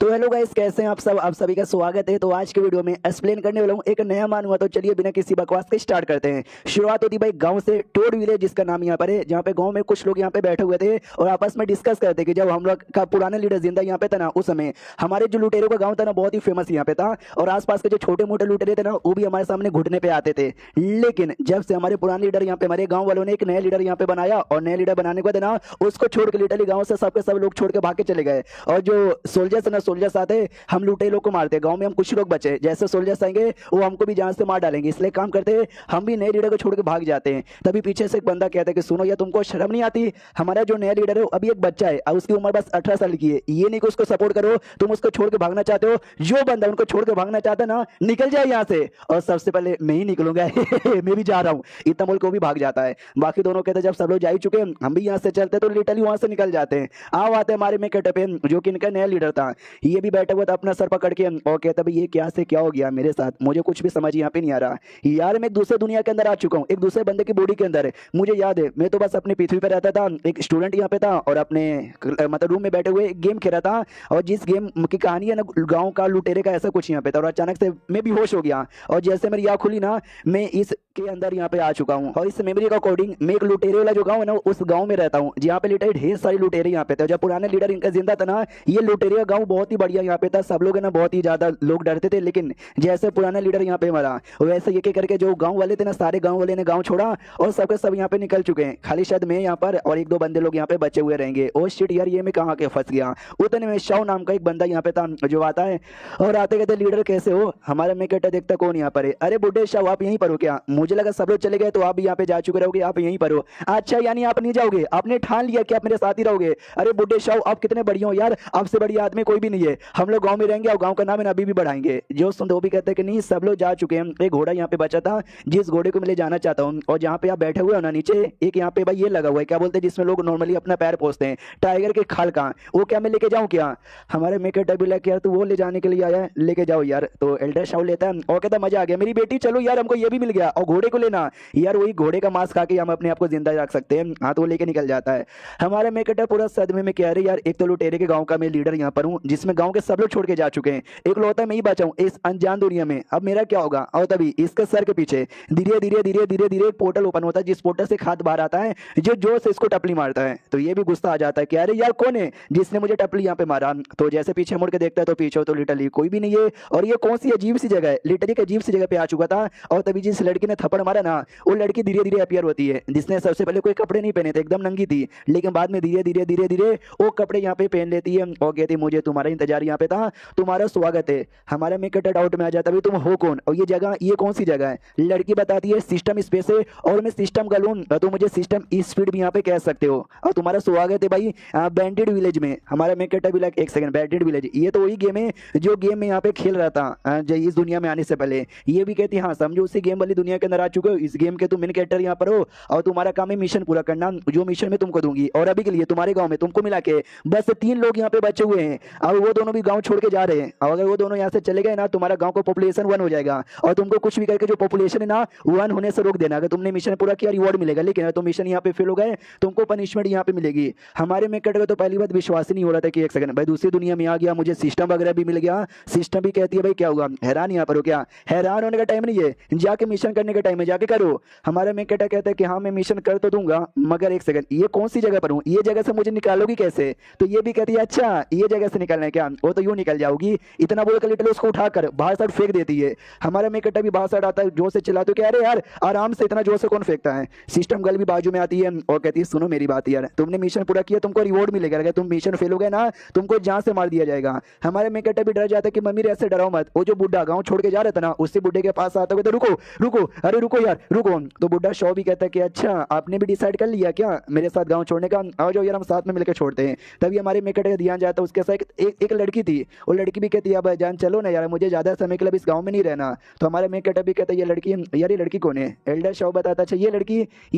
तो hello guys, कैसे हैं आप सब। आप सभी का स्वागत है। तो आज के वीडियो में एक्सप्लेन करने वाला हूँ एक नया मानूंगा। तो चलिए बिना किसी बकवास के स्टार्ट करते हैं। शुरुआत होती भाई गांव से, टोड विलेज जिसका नाम यहाँ पर है, जहाँ पे गांव में कुछ लोग यहाँ पे बैठे हुए थे और आपस में डिस्कस करते कि जब हम लोग का पुराना लीडर जिंदा यहाँ पे था ना, उस समय हमारे जो लुटेरों का गाँव था ना, बहुत ही फेमस यहाँ पे था। और आसपास के जो छोटे मोटे लुटेरे थे ना, वो भी हमारे सामने घुटने पे आते थे। लेकिन जब से हमारे पुराने लीडर यहाँ पे, हमारे गाँव वालों ने एक नया लीडर यहाँ पे बनाया, और नया लीडर बनाने के बाद ना, उसको छोड़ के लिटरली गाँव से सबके सब लोग छोड़ के भाग के चले गए। और जो सोल्जर्स ना, सोल्जर्स आते, हम लूटे लोग को मारते। गांव में हम कुछ लोग बचे, जैसे सोल्जर्स आएंगे वो हमको भी जान से मार डालेंगे। इसलिए काम करते हम भी नए लीडर को छोड़ के भाग जाते हैं। तभी पीछे से एक बंदा कहता है कि सुनो यार, तुमको शर्म नहीं आती। हमारा जो नया लीडर है अभी एक बच्चा है और उसकी उम्र बस 18 साल की है। ये नहीं कि उसको सपोर्ट करो, तुम उसको छोड़ के भागना चाहते हो। जो बंदा उनको छोड़ के भागना चाहता है ना, निकल जाए यहाँ से। और सबसे पहले मैं ही निकलूंगा मैं भी जा रहा हूँ, इतना बोल के वो भी भाग जाता है। बाकी दोनों कहते जब सब लोग जा ही चुके हैं, हम भी यहाँ से चलते, तो लिटरली वहां से निकल जाते हैं। आओ आते हमारे में कटे पे, जो कि इनका नया लीडर था। ये भी बैठा हुआ था अपना सर पकड़ के, और कहता भाई ये क्या से क्या हो गया मेरे साथ, मुझे कुछ भी समझ यहाँ पे नहीं आ रहा यार। मैं एक दूसरे दुनिया के अंदर आ चुका हूँ, एक दूसरे बंदे की बॉडी के अंदर है। मुझे याद है, मैं तो बस अपने पृथ्वी पे रहता था, एक स्टूडेंट यहाँ पे था, और अपने मतलब रूम में बैठे हुए गेम खेल रहा था। और जिस गेम की कहानी है ना, गाँव का लुटेरे का, ऐसा कुछ यहाँ पे था। और अचानक से मैं बेहोश हो गया, और जैसे मेरी आँख खुली ना, मैं इस के अंदर यहाँ पे आ चुका हूँ। और इस मेमोरी का अकॉर्डिंग मैं एक लुटेरे वाला जो गांव है ना, उस गांव में रहता हूँ, जहाँ पे लिटरली ढेर सारे लुटेरे यहाँ पे थे। जब पुराने लीडर इनका जिंदा था ना, ये लुटेरे का गांव बहुत ही बढ़िया यहाँ पे था। सब लोग है ना, बहुत ही ज्यादा लोग डरते थे। लेकिन जैसे पुराना लीडर यहाँ पे मरा, वैसे ये करके जो गांव वाले थे ना, सारे गांव वाले ने गांव छोड़ा और सबके सब यहाँ पे निकल चुके हैं। खाली शायद मैं यहाँ पर और एक दो बंदे लोग यहाँ पे बचे हुए रहेंगे। ओ शिट यार, ये मैं कहाँ के फंस गया। उतने में शाह नाम का एक बंदा यहाँ पे था, जो आता है और आते कहते लीडर कैसे हो। हमारा मैं कहता देखता कौन यहाँ पर है। अरे बुड्ढे शाह, आप यहीं पर हो क्या? मुझे लगा सब लोग चले गए तो आप भी यहाँ पे जा चुके रहोगे, आप यहीं पर हो। अच्छा, यानी आप नहीं जाओगे, आपने ठान लिया कि आप मेरे साथ ही रहोगे। अरे बुड्ढे शाह, आप कितने बढ़िया हो यार, आपसे बढ़िया आदमी कोई भी नहीं है। हम लोग गांव में रहेंगे और गांव का नाम है ना अभी भी बढ़ाएंगे। जो सुनते वो भी कहते हैं कि नहीं, सब लोग जा चुके हैं। एक घोड़ा यहाँ पे बचा था, जिस घोड़े को मैं ले जाना चाहता हूँ। और जहाँ पे आप बैठे हुए हो ना, नीचे एक यहाँ पे भाई ये लगा हुआ है, क्या बोलते हैं, जिसमें लोग नॉर्मली अपना पैर पोछते हैं, टाइगर के खाल का। वो क्या मैं लेके जाऊँ क्या? हमारे मेकर बोला कि यार तू वो ले जाने के लिए आया है, लेके जाओ यार। तो एल्डर शाह लेता है और कहता मजा आ गया मेरी बेटी, चलो यार हमको ये भी मिल गया। और घोड़े को लेना यार, वही घोड़े का मांस खा के हम अपने आप को जिंदा रख सकते हैं। हाँ, तो वो लेके निकल जाता है। हमारे मेकर पूरा सदमे में कह रहे यार, एक तो लुटेरे के गांव का मैं लीडर यहाँ पर हूँ, जिसमें गांव के सब लोग छोड़ के जा चुके हैं। एक लौता मैं ही बचा हूँ इस अनजान दुनिया में। अब मेरा क्या होगा? और तभी इसके सर के पीछे धीरे धीरे धीरे धीरे धीरे एक पोर्टल ओपन होता है, जिस पोर्टल से खाद बाहर आता है, जो जोर से इसको टपली मारता है। तो ये भी गुस्सा आ जाता है कि अरे यार, कौन है जिसने मुझे टपली यहाँ पे मारा? तो जैसे पीछे मुड़ के देखता है तो पीछे तो लिटरली कोई भी नहीं है। और ये कौन सी अजीब सी जगह है? लिटरली एक अजीब सी जगह पे आ चुका था। और तभी जिस लड़की ने थप्पड़ मारा ना, वो लड़की धीरे धीरे अपीयर होती है, जिसने सबसे पहले कोई कपड़े नहीं पहने थे, एकदम नंगी थी। लेकिन बाद में धीरे धीरे धीरे धीरे वो कपड़े यहाँ पे पहन लेती है और कहती मुझे तुम्हारा इंतजार यहाँ पे था, तुम्हारा स्वागत है। हमारा मैं कट आउट में आ जाता, तुम हो कौन और ये जगह ये कौन सी जगह है? लड़की बताती है सिस्टम स्पेस है, और मैं सिस्टम का लून, तो मुझे सिस्टम स्पीड भी यहाँ पे कह सकते हो। और तुम्हारा स्वागत है भाई बैंडेड विलेज में। हमारा मैं कट भी एक सेकंड, बैंडेड विलेज ये तो वही गेम है जो गेम में यहाँ पे खेल रहा था इस दुनिया में आने से पहले। ये भी कहती हाँ, समझो उसी गेम वाली दुनिया के अंदर आ चुके हो, इस गेम के तुम मेन कैरेक्टर यहाँ पर हो, और तुम्हारा काम है मिशन पूरा करना, जो मिशन में तुमको दूंगी। और अभी के लिए तुम्हारे गांव में तुमको मिला के बस 3 लोग यहाँ पे बचे हुए हैं, और वो दोनों भी गांव छोड़ के जा रहे हैं। और अगर वो दोनों यहाँ से चले गए ना, तुम्हारा गांव का पॉपुलेशन 1 हो जाएगा। और तुमको कुछ भी करके जो पॉपुलेशन है ना 1 होने से रोक देना। अगर तुमने मिशन पूरा किया रिवॉर्ड मिलेगा, लेकिन अगर तुम मिशन यहाँ पे फेल हो गए, तुमको पनिशमेंट यहाँ पे मिलेगी। हमारे में कट गए तो पहली बात विश्वास ही नहीं हो रहा था कि एक सेकंड भाई दूसरी दुनिया में आ गया, मुझे सिस्टम वगैरह भी मिल गया। सिस्टम भी कहती है भाई क्या होगा, हैरान यहाँ पर हो क्या? हैरान होने का टाइम नहीं है, जाके मिशन करने का टाइम है, जाके करो। हमारा में कटा कहता है कि हाँ मैं मिशन कर तो दूंगा, मगर एक सेकंड ये कौन सी जगह पर हूँ, ये जगह से मुझे निकालोगी कैसे? तो ये भी कहती है अच्छा ये जगह से निकलना है क्या? वो तो यूं निकल जाओगी। इतना बोलकर लिटरली उसको उठाकर बाहर साइड फेंक देती है। हमारा में कटा भी बाहर साइड आता है, जोर से चिल्लाते कि अरे यार आराम से, इतना जोर से कौन फेंकता है? सिस्टम गर्ल भी बाजू में आती है और कहती है सुनो मेरी बात यार, तुमने मिशन पूरा किया, तुमको रिवॉर्ड मिलेगा। अगर तुम मिशन फेल हो गए ना, तुमको जान से मार दिया जाएगा। हमारे में कटा भी डर जाता है कि मम्मी ऐसे डराओ मत। वो जो बुढ़ा गाँव छोड़ के जा रहा था ना, उससे बुढ़े के पास आता है तो रुको रुको, अरे रुको यार रुको। तो बुढ़ा शो भी कहता है कि अच्छा आपने भी डिसाइड कर लिया क्या मेरे साथ गांव छोड़ने का? आओ जाओ यार हम साथ में मिलकर छोड़ते हैं। तभी हमारे मेकट का ध्यान जाता है, उसके साथ एक लड़की थी। वो लड़की भी कहती है अब जान चलो ना यार, मुझे ज्यादा समय के लिए इस गांव में नहीं रहना। तो हमारे मेकट भी कहता है ये लड़की यार, ये लड़की कौन है? एल्डर शो बताता अच्छा ये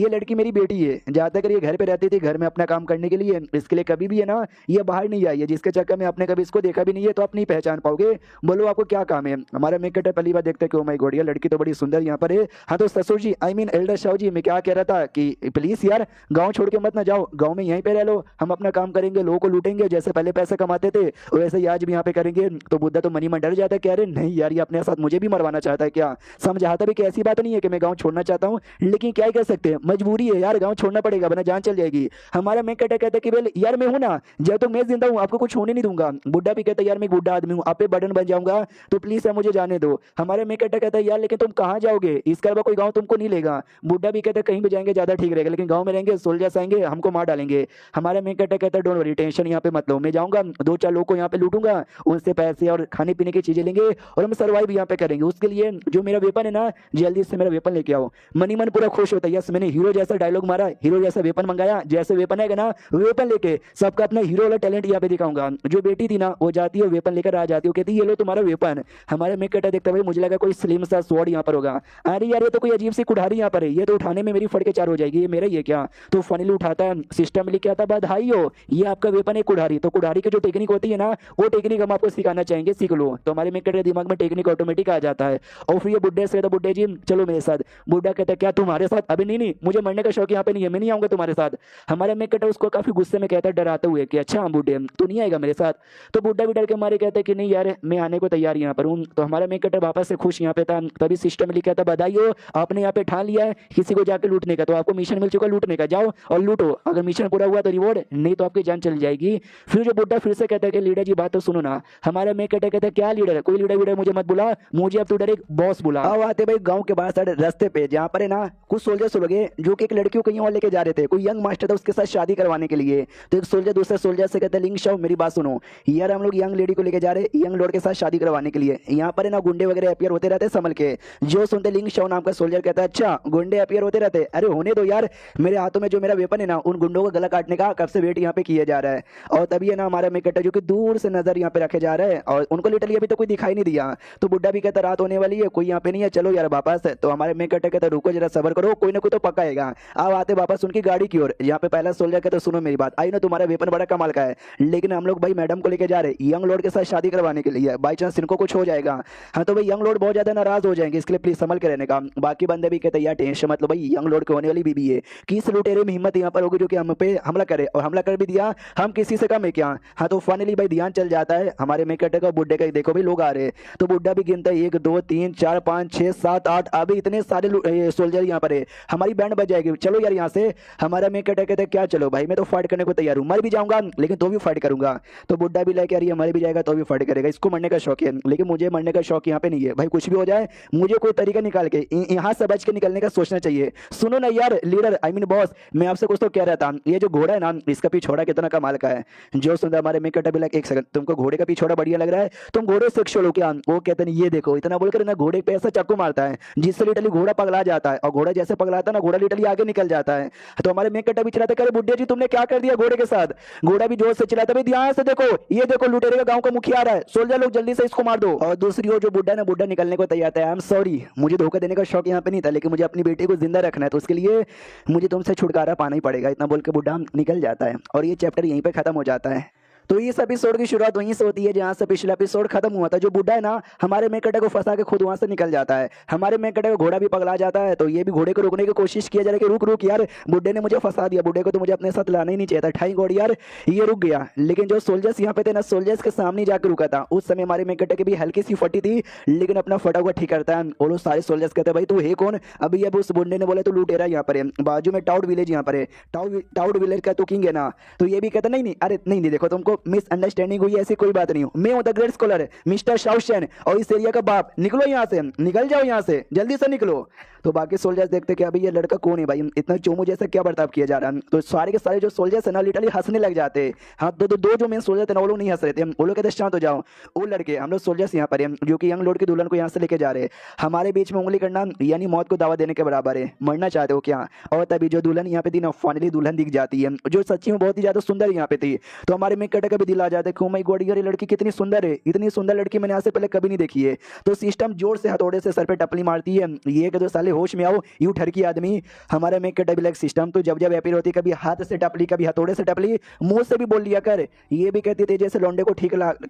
लड़की मेरी बेटी है। ज्यादातर ये घर पे रहती थी, घर में अपना काम करने के लिए, इसके लिए कभी भी है ना ये बाहर नहीं आई है, जिसके चक्कर में आपने कभी इसको देखा भी नहीं है, तो आप नहीं पहचान पाओगे। बोलो आपको क्या काम है? हमारा मेकट पहली बार देखते कि ओ माय गॉड ये लड़की तो बड़ी सुंदर यहाँ पर है। हाँ तो ससुर जी I mean Elder Shah ji, मैं क्या कह रहा था कि प्लीज यार गांव छोड़ के मत ना जाओ, गांव में यहीं पे रह लो, हम अपना काम करेंगे, लोगों को लूटेंगे, जैसे पहले पैसे कमाते थे वैसे ही आज भी यहाँ पे करेंगे। तो बुड्ढा तो मनी में डर जाता है, कह रहे नहीं यार ये अपने साथ मुझे भी मरवाना चाहता है क्या। समझाता भी कि ऐसी बात नहीं है कि मैं गाँव छोड़ना चाहता हूँ, लेकिन क्या ही कर सकते हैं, मजबूरी है यार, गाँव छोड़ना पड़ेगा वरना जान चल जाएगी। हमारा मैं कहता है कि बोले यार मैं हूँ ना, जब तक मैं जिंदा हूँ आपको कुछ होने नहीं दूंगा। बुड्ढा भी कहता है यार मैं बूढ़ा आदमी हूँ, आप पे बर्डन बन जाऊंगा, तो प्लीज यार मुझे जाने दो। हमारे मैं कहता है यार लेकिन तुम कहाँ जाओगे, इसके अलावा कोई गाँव तुमको नहीं लेगा। बुड्ढा भी कहता है कहीं भी जाएंगे ज्यादा ठीक रहेगा, लेकिन गाँव में रहेंगे सोल्जर्स आएंगे हमको मार डालेंगे। हमारे मैं कहता है डोंट वरी, टेंशन यहाँ पे मत लो, मैं जाऊंगा 2-4 लोग को यहाँ पे लूटूंगा, उनसे पैसे और खाने पीने की चीजें लेंगे और हम सर्वाइव यहाँ पे करेंगे। उसके लिए जो मेरा वेपन है ना, जल्दी से मेरा वेपन लेके आओ। मनी मन पूरा खुश होता है, यस मैंने हीरो जैसा डायलॉग मारा, हीरो जैसा वेपन मंगाया, जैसे वेपन आएगा ना वेपन लेके सबका अपना हीरो वाला टैलेंट यहाँ पे दिखाऊंगा। जो बेटी थी ना वो जाती है वेपन लेकर आ जाती है, कहती है ये लो तुम्हारा वेपन। हमारे मैं कहता देखता भाई मुझे लगा कोई स्लिम सा स्वॉर्ड यहाँ पर होगा, अरे यार ये तो कोई अजीब सी कुठारी यहाँ पर है, ये तो उठाने में मेरी फटके चार हो जाएगी, ये मेरा ही है क्या। तो फनीली उठाता है, सिस्टम लिख के आता बधाई हो ये आपका वेपन है कुठारी। तो कुठारी की जो टेक्निक होती है ना वो टेक्निक हम आपको सिखाना चाहेंगे, सीख लो। तो हमारे में कहते दिमाग में टेक्निक ऑटोमेटिक आ जाता है। और फिर ये बुड्ढे से कहता बुड्ढे जी चलो मेरे साथ। बुड्ढा कहता क्या तुम्हारे साथ, अभी नहीं नहीं मुझे मरने का शौक यहाँ पे नहीं है, मैं नहीं आऊंगा तुम्हारे साथ। हमारे में कहता उसको काफी गुस्से में कहता डराते हुए कि अच्छा बुड्ढे तू नहीं आएगा मेरे साथ। तो बुड्ढा भी डर के मारे कहता है कि नहीं यार मैं आने को तैयार यहाँ पर हूँ। तो हमारा में कहता वापस से खुश यहाँ पे था, तभी सिस्टम लिखा था बधाई हो आपने यहाँ पे ठान लिया है किसी को जाके लूटने का, तो आपको मिशन मिल चुका लूटने का, जाओ और लूटो, अगर मिशन पूरा हुआ तो रिवॉर्ड, नहीं तो आपकी जान चली जाएगी। फिर जो बुड्ढा फिर से कहता है कि लीडर जी बात तो सुनो ना। हमारा मैं कहता क्या लीडर है, कोई लीडर वीडर मुझे मत बुला, मुझे अब तू डायरेक्ट बॉस बुला। अब आते भाई गांव के बाहर साइड रास्ते पे जहाँ पर है ना कुछ सोल्जर्स लोग जो कि एक लड़की को कहीं और लेके जा रहे थे, कोई यंग मास्टर था उसके साथ शादी करवाने के लिए। तो एक सोल्जर दूसरे सोल्जर से कहते हैं लिंग शाओ मेरी बात सुनो यार, हम लोग यंग लेडी को लेके जा रहे हैं यंग लॉर्ड के साथ शादी करवाने के लिए, यहाँ पर है ना गुंडे वगैरह अपियर होते रहते संभल के। जो सुनते लिंग शाओ नाम का सोल्जर कहता है अच्छा गुंडे अपियर होते रहते, अरे होने दो यार, मेरे हाथों में जो मेरा वेपन है ना उन गुंडों को गला काटने का कब से वेट यहाँ पे किया जा रहा है। और तभी है ना हमारा मेकटा जो कि दूर से नजर यहाँ पे रखे जा रहा है और उनको लिटरली अभी तो कोई दिखाई नहीं दिया। तो बुड्ढा भी कहता रात होने वाली है कोई यहाँ पे नहीं है, चलो यार वापस। तो हमारे मेकटा कहता रुको जरा सबर करो, कोई ना कोई तो पक्का आएगा। अब आते वापस उनकी गाड़ी की ओर, यहाँ पे पहला सोल्जर कहता सुनो मेरी बात, आई ना तुम्हारा वेपन बड़ा कमाल का है, लेकिन हम लोग भाई मैडम को लेके जा रहे यंग लॉर्ड के साथ शादी करवाने के लिए, बाई चांस इनको कुछ हो जाएगा हाँ तो भाई यंग लॉर्ड बहुत ज्यादा नाराज हो जाएंगे, इसके लिए प्लीज संभल के रहने का। बाकी बंदे भी कहते यार टेंशन मतलब भाई यंग लॉर्ड की होने वाली बीबी है, किस लुटेरे में हिम्मत यहाँ पर होगी जो कि हम पे हमला करे, और हमला कर भी दिया हम किसी से कम है क्या। हाँ तो फाइनली भाई ध्यान चल जाता है हमारे मेकटे का बुड्ढे का, देखो भाई लोग आ रहे हैं। तो बुड्ढा भी गिनता है 1 2 3 4 5 6 7 8, अभी इतने सारे सोल्जर यहाँ पर है, हमारी बैंड बज जाएगी, चलो यार यहाँ से। हमारा मेकटे कहते क्या चलो भाई मैं तो फाइट करने को तैयार हूँ, मर भी जाऊंगा लेकिन तो भी फाइट करूंगा। तो बुड्ढा भी लेके यार मर भी जाएगा तो भी फाइट करेगा, इसको मरने का शौक है लेकिन मुझे मरने का शौक यहाँ पे नहीं है भाई, कुछ भी हो जाए मुझे कोई तरीका निकाल के यहाँ से बच के निकलने का सोचना चाहिए। सुनो ना यार लीडर आई मीन बॉस, मैं आपसे कुछ तो कह रहा था, ये जो घोड़ा है ना इसका पिछोड़ा कितना कमाल का है। जो सुंदर हमारे मेकटा भी लाइक एक सेकंड तुमको घोड़े का पिछोड़ा बढ़िया लग रहा है, तुम घोड़े से हो क्या। वो कहते हैं ये देखो, इतना बोलकर ना घोड़े पे ऐसा चाकू मारता है जिससे लिटरली घोड़ा पगला जाता है, और घोड़ा जैसे पगलाता है ना घोड़ा लिटरली आगे निकल जाता है। तो हमारे मेकटा भी चिल्लाता है बुड्ढे जी तुमने क्या कर दिया घोड़े के साथ। घोड़ा भी जोर से चिल्लाता है ध्यान से देखो, ये देखो लुटेरे का गांव का मुखिया आ रहा है, सोल्जर लोग जल्दी से इसको मार दो। और दूसरी ओर जो बुड्ढा ना बुड्ढा निकलने को तैयार था, आई एम सॉरी मुझे धोखा देने का शौक यहाँ पे नहीं था, लेकिन मुझे अपनी बेटी को जिंदा रखना है, तो उसके लिए मुझे तुमसे छुटकारा पाना ही पड़ेगा, इतना बोल के बुड्ढा निकल जाता है और ये चैप्टर यहीं पे खत्म हो जाता है। तो इस एपिसोड की शुरुआत वहीं से होती है जहां से पिछला एपिसोड खत्म हुआ था। जो बुड्ढा है ना हमारे मेकटे को फंसा के खुद वहां से निकल जाता है, हमारे मेकटे का घोड़ा भी पगला जाता है। तो ये भी घोड़े को रोकने की कोशिश किया जा रहा है कि रुक रुक यार, बुड्ढे ने मुझे फंसा दिया, बुड्ढे को तो मुझे अपने साथ लाना ही नहीं चाहिए था, ठाई घोड़ी यार ये रुक गया। लेकिन जो सोल्जर्स यहाँ पे थे ना सोल्जर्स के सामने जाकर रुका था, उस समय हमारे मेकटे की भी हल्की सी फटी थी लेकिन अपना फटा हुआ ठीक करता है। और सारे सोल्जर्स कहते हैं भाई तू है कौन। अभी अब उस बुड्ढे ने बोला तू लुटेरा यहाँ पर है, बाजू में टाउड विलेज यहाँ पर है, टाउड विलेज का तू किंग है ना। तो ये भी कहता नहीं नहीं अरे नहीं नहीं देखो तुमको मिसअंडरस्टैंडिंग हुई, ऐसी कोई बात नहीं हो, मैं हूं द ग्रेट स्कॉलर मिस्टर शाओशेन और इस एरिया का बाप, निकलो यहाँ से, निकल जाओ यहाँ से, जल्दी से निकलो। तो बाकी सोल्जर्स देखते कि अभी ये लड़का कौन है भाई, इतना चोमू जैसा क्या बर्ताव किया जा रहा है। तो सारे के सारे जो सोल्जर्स है ना लिटरली हंसने लग जाते हैं। हाँ दो जो मेन सोल्जर थे ना वो लोग नहीं हंस रहे थे, वो लोग कहते शांत हो जाओ। वो लड़के हम लोग सोल्जर्स यहाँ पर हैं जो कि यंग लॉर्ड की दुल्हन को यहाँ से लेके जा रहे हैं, हमारे बीच में उंगली करना यानी मौत को दावा देने के बराबर है, मरना चाहते हो क्या। और तभी जो दुल्हन यहाँ पे थी ना फाइनली दुल्हन दिख जाती है जो सच्ची में बहुत ही ज्यादा सुंदर यहाँ पे थी। तो हमारे में कटे का भी दिल आ जाता है कि ओ माय गॉड यार ये लड़की कितनी सुंदर है, इतनी सुंदर लड़की मैंने आज से पहले कभी नहीं देखी है। तो सिस्टम जोर से हथौड़े से सर पे टपली मारती है, ये कि तो साले पहले होश में आओ यू ठरकी आदमी। हमारे में कैटेबिलक सिस्टम तो जब जब अपील होती कभी हाथ से टपली कभी हथौड़े से टपली, मुंह से भी बोल लिया कर। ये भी कहती थी जैसे लौंडे को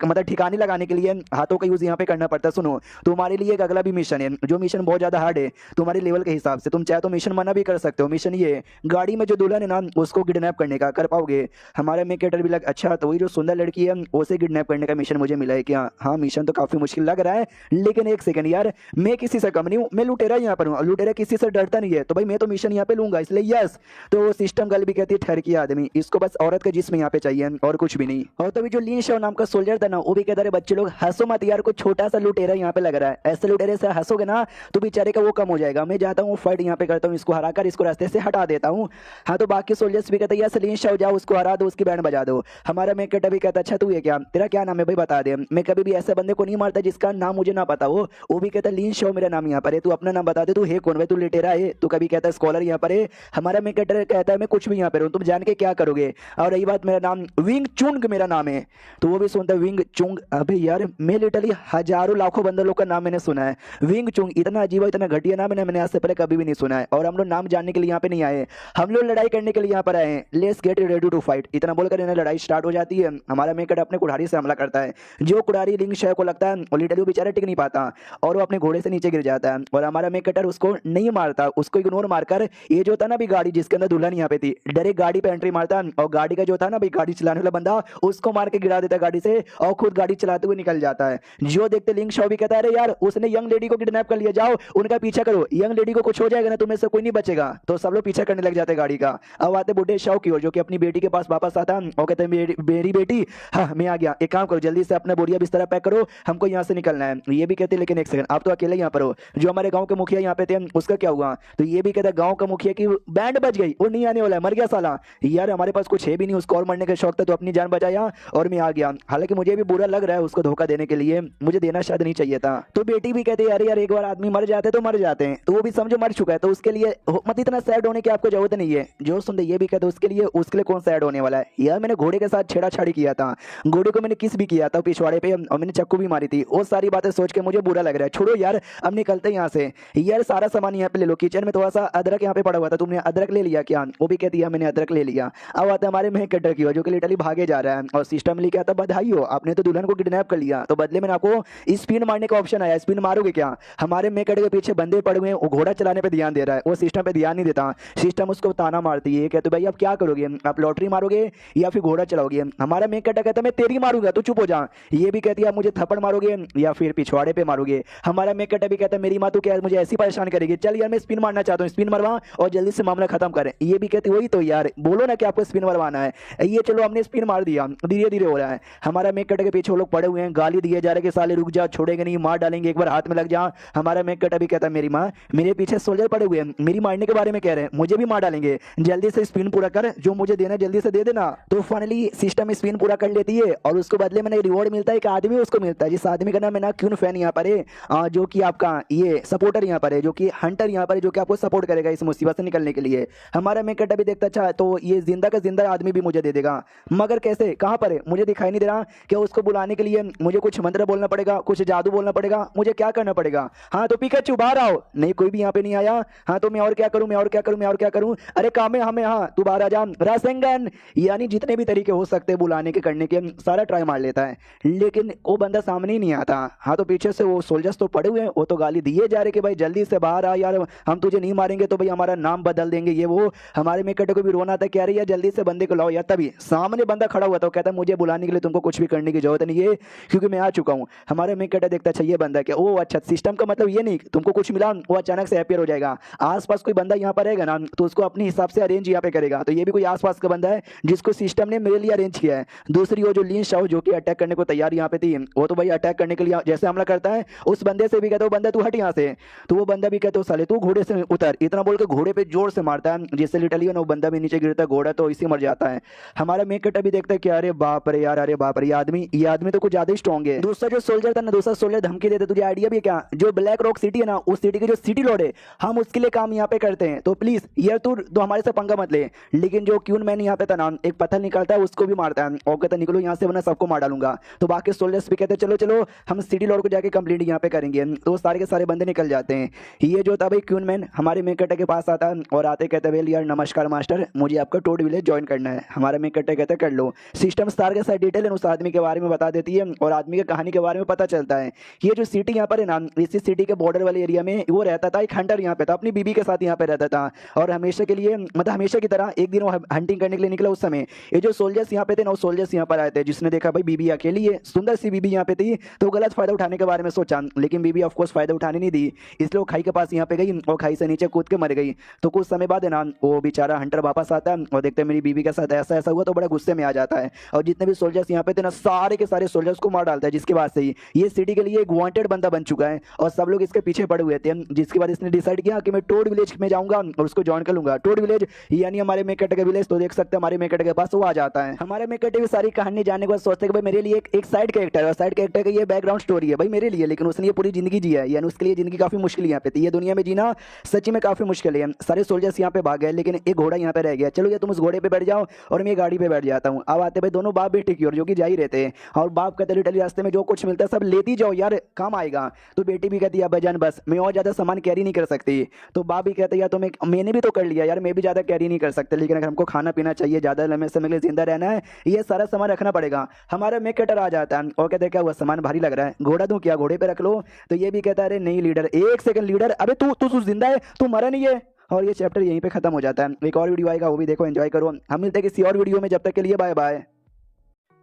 मतलब ठिकाने लगाने के लिए हाथों का यूज यहाँ पे करना पड़ता है। सुनो तुम्हारे लिए एक अगला भी मिशन है, जो मिशन बहुत ज्यादा हार्ड है तुम्हारे लेवल के हिसाब से। तुम चाहे तो मिशन मना भी कर सकते हो। मिशन ये गाड़ी में जो दुल्हन है ना उसको किडनैप करने का, कर पाओगे? हमारे में कैटेबिलक अच्छा तो वही जो सुंदर लड़की है उसे किडनैप करने का मिशन मुझे मिला है क्या? हाँ मिशन तो काफी मुश्किल लग रहा है, लेकिन एक सेकंड यार, मैं किसी से कम नहीं हूँ, मैं लुटेरा यहाँ पर हूँ। लुटेरा किसी से डरता नहीं है, तो भाई मैं तो मिशन यहाँ पे लूंगा, इसलिए यस। तो सिस्टम गर्ल भी कहती है ठहर की आदमी, इसको बस औरत का जिस्म यहाँ पे चाहिए और कुछ भी नहीं। और तभी जो लीन शॉ नाम का सोल्जर था ना वो भी कहता है बच्चे लोग हंसो मत यार, कुछ छोटा सा लुटेरा यहाँ पे लग रहा है, ऐसे लुटेरे से हंसोगे ना तो बेचारे का वो कम हो जाएगा। मैं जाता हूँ फाइट यहाँ पे करता हूँ, इसको हराकर इसको रास्ते से हटा देता हूँ। हाँ तो बाकी सोल्जर्स भी कहते हैं यार लीन शॉ जाओ उसको हरा दो, उसकी बैंड बजा दो। हमारा मैं कहता भी कहता अच्छा तू ये क्या, तेरा क्या नाम है भाई बता दे, मैं कभी भी ऐसे बंदे को नहीं मारता जिसका नाम मुझे ना पता हो। वो भी कहता लीन शॉ मेरा नाम यहाँ पर है, तू अपना नाम बता दे, तू है कौन भाई, तू लुटेरा है? तू कभी कहता है स्कॉलर यहाँ पर है। हमारा मैं कहता है मैं कुछ भी यहाँ पर हूँ, तुम जान के क्या करोगे? और रही बात मेरा नाम विंग चुंग मेरा नाम है, तो वो भी सुनता है विंग चुंग। अबे यार मैं लिटरली हजारों लाखों बंदर लोग का नाम मैंने सुना है, विंग चुंग इतना अजीब इतना घटिया नाम है मैंने आज से पहले कभी भी नहीं सुना है। और हम लोग नाम जानने के लिए यहाँ पे नहीं आए, हम लोग लड़ाई करने के लिए यहाँ पर आए हैं। Let's get ready to fight, इतना बोलकर इन्हें लड़ाई स्टार्ट हो जाती है। हमारा मेकट अपने कुड़ारी से हमला करता है, जो कुड़ारी लिंग शय को लगता है और लिटरली बेचारा टिक नहीं पाता और वो अपने घोड़े से नीचे गिर जाता है। और हमारा मेकटर उसको नहीं मारता, उसको इग्नोर मारकर ये जो था ना भी गाड़ी जिसके अंदर दुल्हन यहाँ पे थी डायरेक्ट गाड़ी पे एंट्री मारता और गाड़ी का जो था ना भाई गाड़ी चलाने वाला बंदा उसको मार के गिरा देता गाड़ी से और खुद गाड़ी चलाते हुए निकल जाता है। जो देखते लिंग शॉ भी कहता है अरे यार उसने यंग लेडी को किडनैप कर लिया, जाओ उनका पीछा करो, यंग लेडी को कुछ हो जाएगा ना तुम्हें से कोई नहीं बचेगा। तो सब लोग पीछा करने लग जाते गाड़ी का। अब आते बुढ़े शॉ की ओर जो कि अपनी बेटी के पास वापस आता और कहते हैं मेरी बेटी हाँ मैं आ गया, एक काम करो जल्दी से अपना बोरिया बिस्तर पैक करो, हमको यहाँ से निकलना है। ये भी कहते लेकिन एक सेकंड आप तो अकेले यहाँ पर हो, जो हमारे गाँव के मुखिया यहाँ पे थे उसका क्या हुआ? तो ये भी कहता है गाँव का मुखिया की बैंड बच गई, वो नहीं आने वाला है, मर गया साला। यार हमारे पास कुछ है भी नहीं, उसको और मरने का शौक था तो अपनी जान बचाया और मैं आ गया। हालांकि मुझे भी बुरा लग रहा है उसको धोखा देने के लिए, मुझे देना शायद नहीं चाहिए था। तो बेटी भी कहती है अरे यार एक बार आदमी मर जाते तो मर जाते हैं, तो वो भी समझो मर चुका है तो उसके लिए मत इतना सैड होने की आपको जरूरत नहीं है। जो सुनते ये भी कहते उसके लिए कौन सैड होने वाला है? यार मैंने घोड़े के साथ छेड़ाछाड़ी किया था, घोड़े को मैंने किस भी किया था पिछवाड़े पे और मैंने चक्कू भी मारी थी, वो सारी बातें सोच के मुझे बुरा लग रहा है। छोड़ो यार अब निकलते हैं यहाँ से। यार सारा सामान यहाँ पे ले लो, किचन में थोड़ा सा अदरक यहाँ पे पड़ा हुआ था, तुमने अदरक ले लिया क्या? वो भी कहती है मैंने अदरक ले लिया। अब आता हमारे में कटर की जो कि लिटरली भागे जा रहा है और सिस्टम लेके आता बधाई हो आपने तो दुल्हन को किडनैप कर लिया, तो बदले में आपको स्पिन मारने का ऑप्शन आया, स्पिन मारोगे क्या? हमारे मेकट के पीछे बंदे पड़े हुए हैं, वो घोड़ा चलाने पे ध्यान दे रहा है, वो सिस्टम पे ध्यान नहीं देता। सिस्टम उसको ताना मारती है कहते भाई आप क्या करोगे, आप लॉटरी मारोगे या फिर घोड़ा चलाओगे? हमारा मेकट कहता मैं तेरी मारूंगा तू चुप हो जा। ये भी कहती है आप मुझे थप्पड़ मारोगे या फिर पिछवाड़े पे मारोगे? हमारा मेकट भी कहता है मेरी माँ तो क्या मुझे ऐसी परेशान करेगी, चल यार मैं स्पिन मारना चाहता हूँ, स्पिन मरवा और जल्दी से मामला खत्म करें। ये भी कहती वही तो यार बोलो ना कि आपको स्पिन मरवाना है। ये चलो हमने स्पिन मार दिया, धीरे धीरे हो रहा है। हमारा मेकट के पीछे वो लोग पड़े हुए हैं, गाली दिए जा रहे कि साले रुक जा छोड़ेंगे नहीं, मार डालेंगे एक बार हाथ में लग जा। हमारा मेकट भी कहता है मेरी माँ मेरे पीछे सोल्जर पड़े हुए हैं, मेरी मारने के बारे में कह रहे हैं, मुझे भी मार डालेंगे, जल्दी से स्पिन पूरा कर, जो मुझे देना जल्दी से दे देना। तो फाइनली सिस्टम स्पिन पूरा कर लेती है और उसको बदले में रिवॉर्ड मिलता है, एक आदमी उसको मिलता है जिस आदमी का नाम है ना क्यून फैन यहाँ पर है, जो कि आपका ये सपोर्टर यहाँ पर है, जो कि हंटर यहाँ पर है, जो कि आपको सपोर्ट करेगा इस मुसीबत से निकलने के लिए। हमारा मेकट भी देखता अच्छा तो ये जिंदा का जिंदा आदमी भी मुझे दे देगा, मगर कैसे कहाँ पर है मुझे दिखाई नहीं दे रहा। क्या उसको बुलाने के लिए मुझे कुछ मंत्र बोलना पड़ेगा, कुछ जादू बोलना पड़ेगा, मुझे क्या करना पड़ेगा? हाँ तो पिकाचू बाहर आओ, नहीं कोई भी यहाँ पे नहीं आया। हाँ तो मैं और क्या करूं, मैं और क्या करूं, मैं और क्या करूं? अरे काम है हमें, हाँ तू बाहर आ जा। रासेंगन यानी जितने भी तरीके हो सकते हैं बुलाने के करने के सारा ट्राई मार लेता है, लेकिन वो बंदा सामने ही नहीं आता। हाँ तो पीछे से वो सोल्जर्स तो पड़े हुए हैं, वो तो गाली दिए जा रहे कि भाई जल्दी से बाहर आ यार, हम तुझे नहीं मारेंगे तो भाई हमारा नाम बदल देंगे ये वो। हमारे मेकट को भी रोना था, कह रही है जल्दी से बंदे को लाओ यार। तभी सामने बंदा खड़ा हुआ था, कहता मुझे बुलाने के लिए तुमको कुछ भी करने की जरूरत नहीं है क्योंकि मैं आ चुका हूँ। हमारे मेकट देखता अच्छा ये बंदा क्या, ओ अच्छा सिस्टम का मतलब ये नहीं तुमको कुछ मिला वो अचानक से अपीयर हो जाएगा। आसपास कोई बंदा यहाँ पर रहेगा ना तो उसको अपने हिसाब से अरेंज यहाँ पे करेगा, तो ये भी कोई आसपास का बंदा है जिसको सिस्टम ने मेरे लिए अरेंज किया है। दूसरी वो जो लीन शाओ जो कि अटैक करने को तैयार यहाँ पे थी, वो तो भाई अटैक करने के लिए जैसे हमला करता है उस बंदे से भी कहते हो बंदा तू हट यहाँ से, तो वो बंदा भी कहते हो साले तू घोड़े से उतर, इतना बोल के घोड़े पे जोर से मारता है जिससे लिटरली वो बंदा भी नीचे गिरता है, घोड़ा तो इसी मर जाता है। हमारा मेकट अभी देखता है कि अरे बाप रे यार, अरे बाप रे ये आदमी तो कुछ ज्यादा ही स्ट्रॉन्ग है। दूसरा जो सोल्जर था ना, दूसरा सोल्जर धमकी देता तुझे आइडिया भी क्या, जो ब्लैक रॉक सिटी है ना उस सिटी के जो सिटी लॉर्ड है हम उसके लिए काम यहाँ पे करते हैं, तो प्लीज यार तू तो हमारे से पंगा मत ले। लेकिन जो क्यून मैन यहाँ पे था ना एक पत्थर निकलता है उसको भी मारता है और कहता निकलो यहाँ से वरना सबको मार डालूंगा। तो बाकी सोल्जर्स भी कहते हैं चलो चलो हम सिटी लॉर्ड को जाके कंप्लेंट यहाँ पे करेंगे, तो सारे के सारे बंदे निकल जाते हैं। ये जो था भाई क्यून मैन हमारे मेन कैरेक्टर के पास आता और आते कहते भाई यार नमस्कार मास्टर, मुझे आपका टोड विलेज ज्वाइन करना है। हमारा मेन कैरेक्टर कहते कर लो। सिस्टम स्टार के साथ डिटेल उस आदमी के बारे में बता देती है और आदमी की कहानी के बारे में पता चलता है। ये जो सिटी यहाँ पर है ना, इसी सिटी के बॉर्डर वाले एरिया में वो रहता था, एक हंटर यहाँ पे था, अपनी बीबी के साथ यहाँ पे रहता था और हमेशा के लिए मतलब हमेशा की तरह एक दिन वो हंटिंग करने के लिए निकला। उस समय ये जो सोल्जर्स यहाँ पे थे ना, सोल्जर्स यहाँ पर आए थे, जिसने देखा भाई बीबी अकेली है, सुंदर सी बीबी यहाँ पे थी, तो गलत फायदा उठाने के बारे में सोचा, लेकिन बीबी ऑफकोर्स फायदा उठाने नहीं दी, इसलिए वो खाई के पास यहाँ पे गई और खाई से नीचे कूद के मर गई। तो कुछ समय बाद है ना वो बेचारा हंटर वापस आता है और देखते मेरी बीबी के साथ ऐसा ऐसा हुआ, तो बड़ा गुस्से में आ जाता है और जितने भी सोल्जर्स यहाँ पे थे ना सारे के सारे सोल्जर्स को मार डालता है, जिसके बाद से ही ये सिटी के लिए एक वांटेड बंदा बन चुका है और सब लोग इसके पीछे पड़े हुए थे। जिसके बाद इसने डिसाइड किया कि मैं टोड विलेज में जाऊंगा और उसको ज्वाइन कर लूंगा। टोड विलेज यानी हमारे मेकट का विलेज, तो देख सकते हैं हमारे मेकट के पास वो आ जाता है। हमारे मेकट की सारी कहानी जानने के बाद सोचते हैं कि भाई मेरे लिए एक साइड कैरेक्टर है, साइड कैरेक्टर का ये बैकग्राउंड स्टोरी है भाई मेरे लिए, लेकिन उसने ये पूरी जिंदगी जी है, यानी उसके लिए जिंदगी काफी मुश्किल यहाँ पे थी, ये दुनिया में जीना सच्ची में काफी मुश्किल है। सारे सोल्जर्स यहाँ पे भाग गए, लेकिन एक घोड़ा यहाँ पे रह गया। चलो ये तुम उस घोड़े पे बैठ जाओ और मैं गाड़ी पे बैठ जाता हूँ। अब आते भाई दोनों बाप बेटे की ओर, जो कि जा ही रहते हैं और बाप कहते लिटरली रास्ते में जो कुछ मिलता है सब लेती जाओ यार, काम आएगा। तो बेटी भी कहती है अब्बाजान बस मैं और ज्यादा सामान कैरी नहीं कर सकती। तो बाप भी कहते यार तो मैंने भी तो कर लिया यार, मैं भी ज्यादा कैरी नहीं कर सकता, लेकिन अगर हमको खाना पीना चाहिए, ज्यादा लंबे समय के लिए जिंदा रहना है, ये सारा सामान रखना पड़ेगा। हमारा मेकटर आ जाता है और कहते क्या हुआ सामान भारी लग रहा है, घोड़ा दूं क्या, घोड़े पे रख लो। तो ये भी कहता है अरे नहीं लीडर, एक सेकंड लीडर, अबे तू तू जिंदा है, तू मरा नहीं है। और ये चैप्टर यहीं पे खत्म हो जाता है। एक और वीडियो आएगा वो भी देखो, एंजॉय करो। हम मिलते हैं किसी और वीडियो में, जब तक के लिए बाय बाय।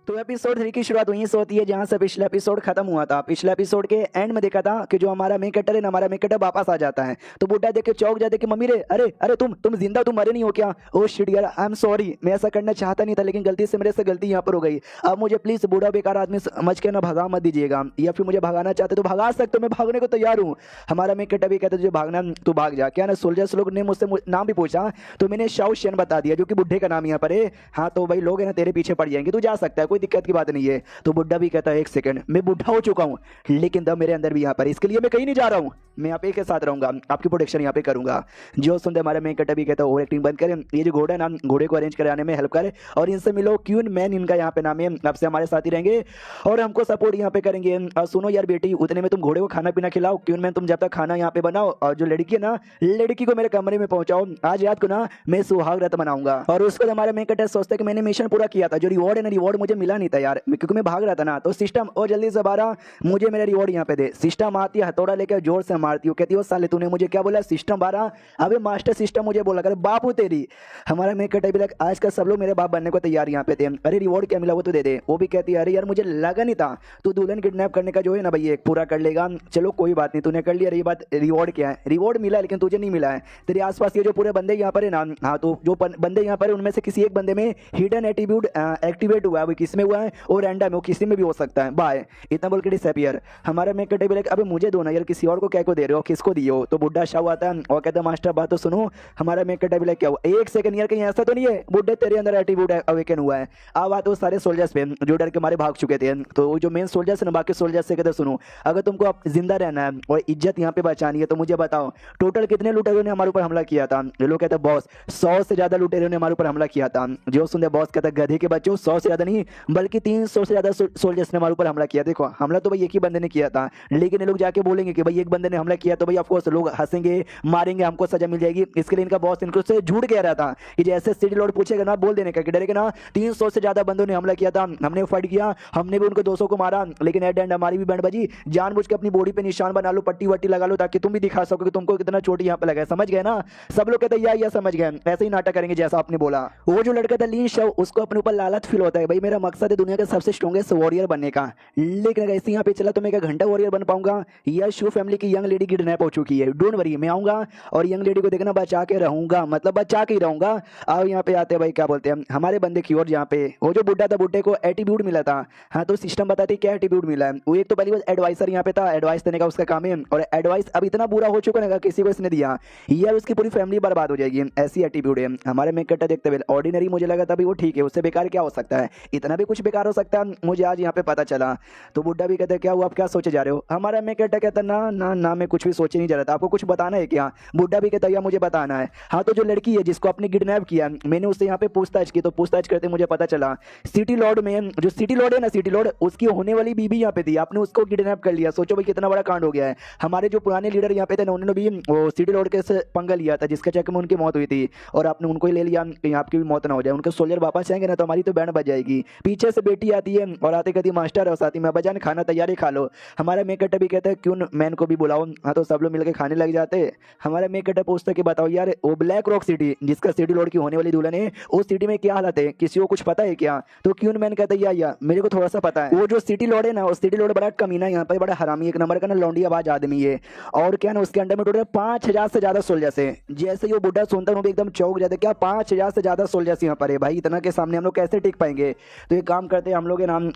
तो एपिसोड 3 की शुरुआत वहीं से होती है जहां से पिछला एपिसोड खत्म हुआ था। पिछला एपिसोड के एंड में देखा था कि जो हमारा मेन कैरेक्टर है ना, हमारा मेन कैरेक्टर वापस आ जाता है। तो बुड्ढा देख के चौंक जाते कि मम्मी रे, अरे अरे तुम जिंदा, तुम मरे नहीं हो क्या? ओ शिट यार, आई एम सॉरी, मैं ऐसा करना चाहता नहीं था, लेकिन गलती से मेरे से गलती यहाँ पर हो गई। अब मुझे प्लीज बूढ़ा बेकार आदमी समझ के ना भगा मत दीजिएगा, या फिर मुझे भगाना चाहते तो भगा सकते हो, मैं भागने को तैयार हूँ। हमारा मेन कैरेक्टर भी कहता तुझे भागना तू भाग जा। क्या ना सोल्जर्स लोग ने मुझसे नाम भी पूछा तो मैंने शाओ शेन बता दिया, जो कि बुड्ढे का नाम यहाँ पर है। हाँ तो भाई लोग है ना तेरे पीछे पड़ जाएंगे, तू जा सकता है, कोई दिक्कत की बात नहीं है। तो बुड्ढा भी कहता है एक सेकंड, मैं बुढ़ा हो चुका हूं लेकिन दम मेरे अंदर भी यहाँ पर, इसके लिए मैं कहीं नहीं जा रहा हूं, मैं यहाँ पे के साथ रहूंगा, आपकी प्रोटेक्शन यहाँ पे करूंगा। जो सुनते हमारे मेन कैरेक्टर भी कहता है ओवर एक्टिंग बंद करें, ये जो घोड़ा है ना घोड़े को अरेंज कराने में हेल्प करे और इनसे मिलो। क्यून मैन इनका यहाँ पे नाम है, अब से हमारे साथ ही रहेंगे और हमको सपोर्ट यहाँ पे करेंगे। और सुनो यार बेटी, उतने में तुम घोड़े को खाना पीना खिलाओ। क्यून मैन तुम जब तक खाना यहाँ पे बनाओ और जो लड़की है ना, लड़की को मेरे कमरे में पहुंचाओ। आज रात को ना मैं सुहाग रात मनाऊंगा। और उसको हमारे मेन कैरेक्टर सोचता है कि मैंने मिशन पूरा किया था, जो रिवॉर्ड है ना, रिवॉर्ड मुझे मिला नहीं था यार, क्योंकि मैं भाग रहा था ना। तो सिस्टम और जल्दी से बारा मुझे मेरा रिवॉर्ड यहाँ पे दे। सिस्टम आती है, हथौड़ा लेकर जोर से मारती हूँ, कहती है साले तूने मुझे क्या बोला? सिस्टम बारा, अबे मास्टर सिस्टम मुझे बोला कर, बाप हूँ तेरी। हमारा मेन कैरेक्टर भी लग आज का सब लोग मेरे बाप बनने को तैयार यहाँ पे थे। अरे रिवॉर्ड क्या मिला वो तो दे दे। वो भी कहती है अरे यार मुझे लगा नहीं था तू दुल्हन किडनैप करने का जो है ना भाई एक पूरा कर लेगा। चलो कोई बात नहीं, तूने कर लिया। रही बात रिवॉर्ड क्या है, रिवॉर्ड मिला लेकिन तुझे नहीं मिला है। तेरे आसपास ये जो पूरे बंदे यहाँ पर है ना, हाँ तो जो बंदे यहाँ पर उनमें से किसी एक बंदे में हिडन एट्रीब्यूट एक्टिवेट हुआ है, वो किसमें हुआ है और रैंडम है, वो किसी में भी हो सकता है। बाय, इतना बोल के डिसअपीयर। हमारा मेन कैरेक्टर भी अबे मुझे दो ना यार, किसी और को क्या को दे रहे हो, किसको दियो? तो बुड्ढा शाह आता है और कहता है मास्टर बात तो सुनो। हमारा मेन कैरेक्टर भी क्या हुआ, एक सेकंड यार कहीं ऐसा तो नहीं है बुड्ढे तेरे अंदर एट्रीब्यूट अवेकन हुआ है? अब आते वो सारे सोल्जर्स पे जो डर के मारे भाग चुके थे। तो जो मेन सोल्जर्स है ना, बाकी सोल्जर्स से कहते सुनो, अगर तुमको अब जिंदा रहना है और इज्जत यहाँ पे बचानी है तो मुझे बताओ टोटल कितने लुटेरों ने हमारे ऊपर हमला किया था? ये लोग कहते बॉस 100 से ज्यादा लुटेरों ने हमारे ऊपर हमला किया था। जो सुनते बॉस कहता गधे के बच्चों 100 से ज्यादा नहीं बल्कि 300 से ज्यादा सोल्जर्स ने हमारे ऊपर हमला किया। देखो हमला तो भाई एक ही बंदे ने किया था, लेकिन ये लोग जाके बोलेंगे कि भाई एक बंदे ने हमला किया, तो भाई ऑफकोर्स लोग हंसेंगे, मारेंगे, हमको सजा मिल जाएगी। इसके लिए इनका बॉस इनको से झूठ कह रहा था कि जैसे सिटी लॉर्ड पूछेगा ना बोल देने का कि डरेगा ना 300 से ज्यादा बंदों ने हमला किया था, हमने फाइट किया, हमने भी उनको 200 को मारा, लेकिन एट एंड हमारी भी बैंड बजी। जानबूझ के अपनी बॉडी पे निशान बना लो, पट्टी वट्टी लगा लो, ताकि तुम भी दिखा सको कि तुमको कितना चोट यहाँ पे लगा है। समझ गए ना? सब लोग कहते या समझ गए, ऐसे ही नाटक करेंगे जैसा आपने बोला। वो जो लड़का था लीन शव, उसको अपने ऊपर लालच फील होता है भाई मेरा मकसद है दुनिया के सबसे स्ट्रॉन्गेस्ट वॉरियर बनने का, लेकिन अगर ऐसे यहाँ पे चला तो मैं 1 घंटा वॉरियर बन पाऊंगा? यह शू फैमिली की यंग लेडी किडनैप हो चुकी है, डोंट वरी, मैं आऊंगा और यंग लेडी को देखना बचा के रहूंगा, मतलब बचा के ही रहूंगा। अब यहाँ पे आते हैं भाई क्या बोलते हैं हमारे बंदे की ओर, जहाँ पे वो जो बुड्ढा था, बुड्ढे को एटीट्यूड मिला था। हाँ तो सिस्टम बताते क्या एटीट्यूड मिला है। वो एक तो पहली बार एडवाइसर यहाँ पे था, एडवाइस देने का उसका काम है, और एडवाइस अब इतना बुरा हो चुका है किसी को इसने दिया यार उसकी पूरी फैमिली बर्बाद हो जाएगी, ऐसी एटीट्यूड है। हमारे में कट्टा देखते हुए ऑर्डिनरी मुझे लगा था भाई वो ठीक है, उससे बेकार क्या हो सकता है, इतना भी कुछ बेकार हो सकता है, मुझे आज यहाँ पे पता चला। तो बुड्ढा भी कहता है क्या हुआ, आप क्या सोचे जा रहे हो? हमारा में कट्टा कहता ना ना ना में कुछ भी सोचे नहीं जा रहा था। आपको कुछ बताना है क्या? बुड्ढा भी कहता है, मुझे बताना है। हाँ, तो जो लड़की है जिसको आपने किडनैप किया, मैंने उससे यहाँ पे पूछताछ की, तो पूछताछ करते मुझे पता चला सिटी लॉर्ड में, जो सिटी लॉर्ड है ना, सिटी लॉर्ड, उसकी होने वाली बीबी यहाँ पे थी। आपने उसको किडनैप कर लिया। सोचो भाई कितना बड़ा कांड हो गया है। हमारे जो पुराने लीडर यहाँ पे थे ना, उन्होंने भी वो सिटी लॉर्ड के से पंगा लिया था, जिसके चक्कर में उनकी मौत हुई थी, और आपने उनको ही ले लिया कहीं आपकी भी मौत ना हो जाए। उनके सोल्जर वापस आएंगे ना तो हमारी तो बैंड बज जाएगी। पीछे से बेटी आती है और आते कहती मास्टर और साथी में बजान खाना तैयारी खा लो। हमारा मेकअप भी कहता है क्यों मैन को भी बुलाओ। हाँ, तो सब लोग मिलकर खाने लग जाते। हमारा मेकअप पूछता कि बताओ यार, वो ब्लैक रॉक सिटी जिसका सिटी लॉर्ड की होने वाली दुल्हन है, उस सिटी में क्या हालत है, किसी को कुछ पता है क्या? तो क्यों मैन कहता है या मेरे को थोड़ा सा पता है। वो जो सिटी लॉर्ड है ना, वो सिटी लॉर्ड बड़ा कमीना यहाँ पे, बड़ा हरामी, एक नंबर का ना लौंडी आवाज आदमी है। और क्या ना, उसके अंडर में टोटल 5000 से ज्यादा सोल्जर्स है। जैसे वो बुढ़ा सुनता है वो भी एकदम चौंक जाते, क्या 5000 से ज्यादा सोल्जर्स यहाँ पर है भाई, इतना के सामने हम लोग कैसे टिक पाएंगे? तो ये काम करते हम लोग नाम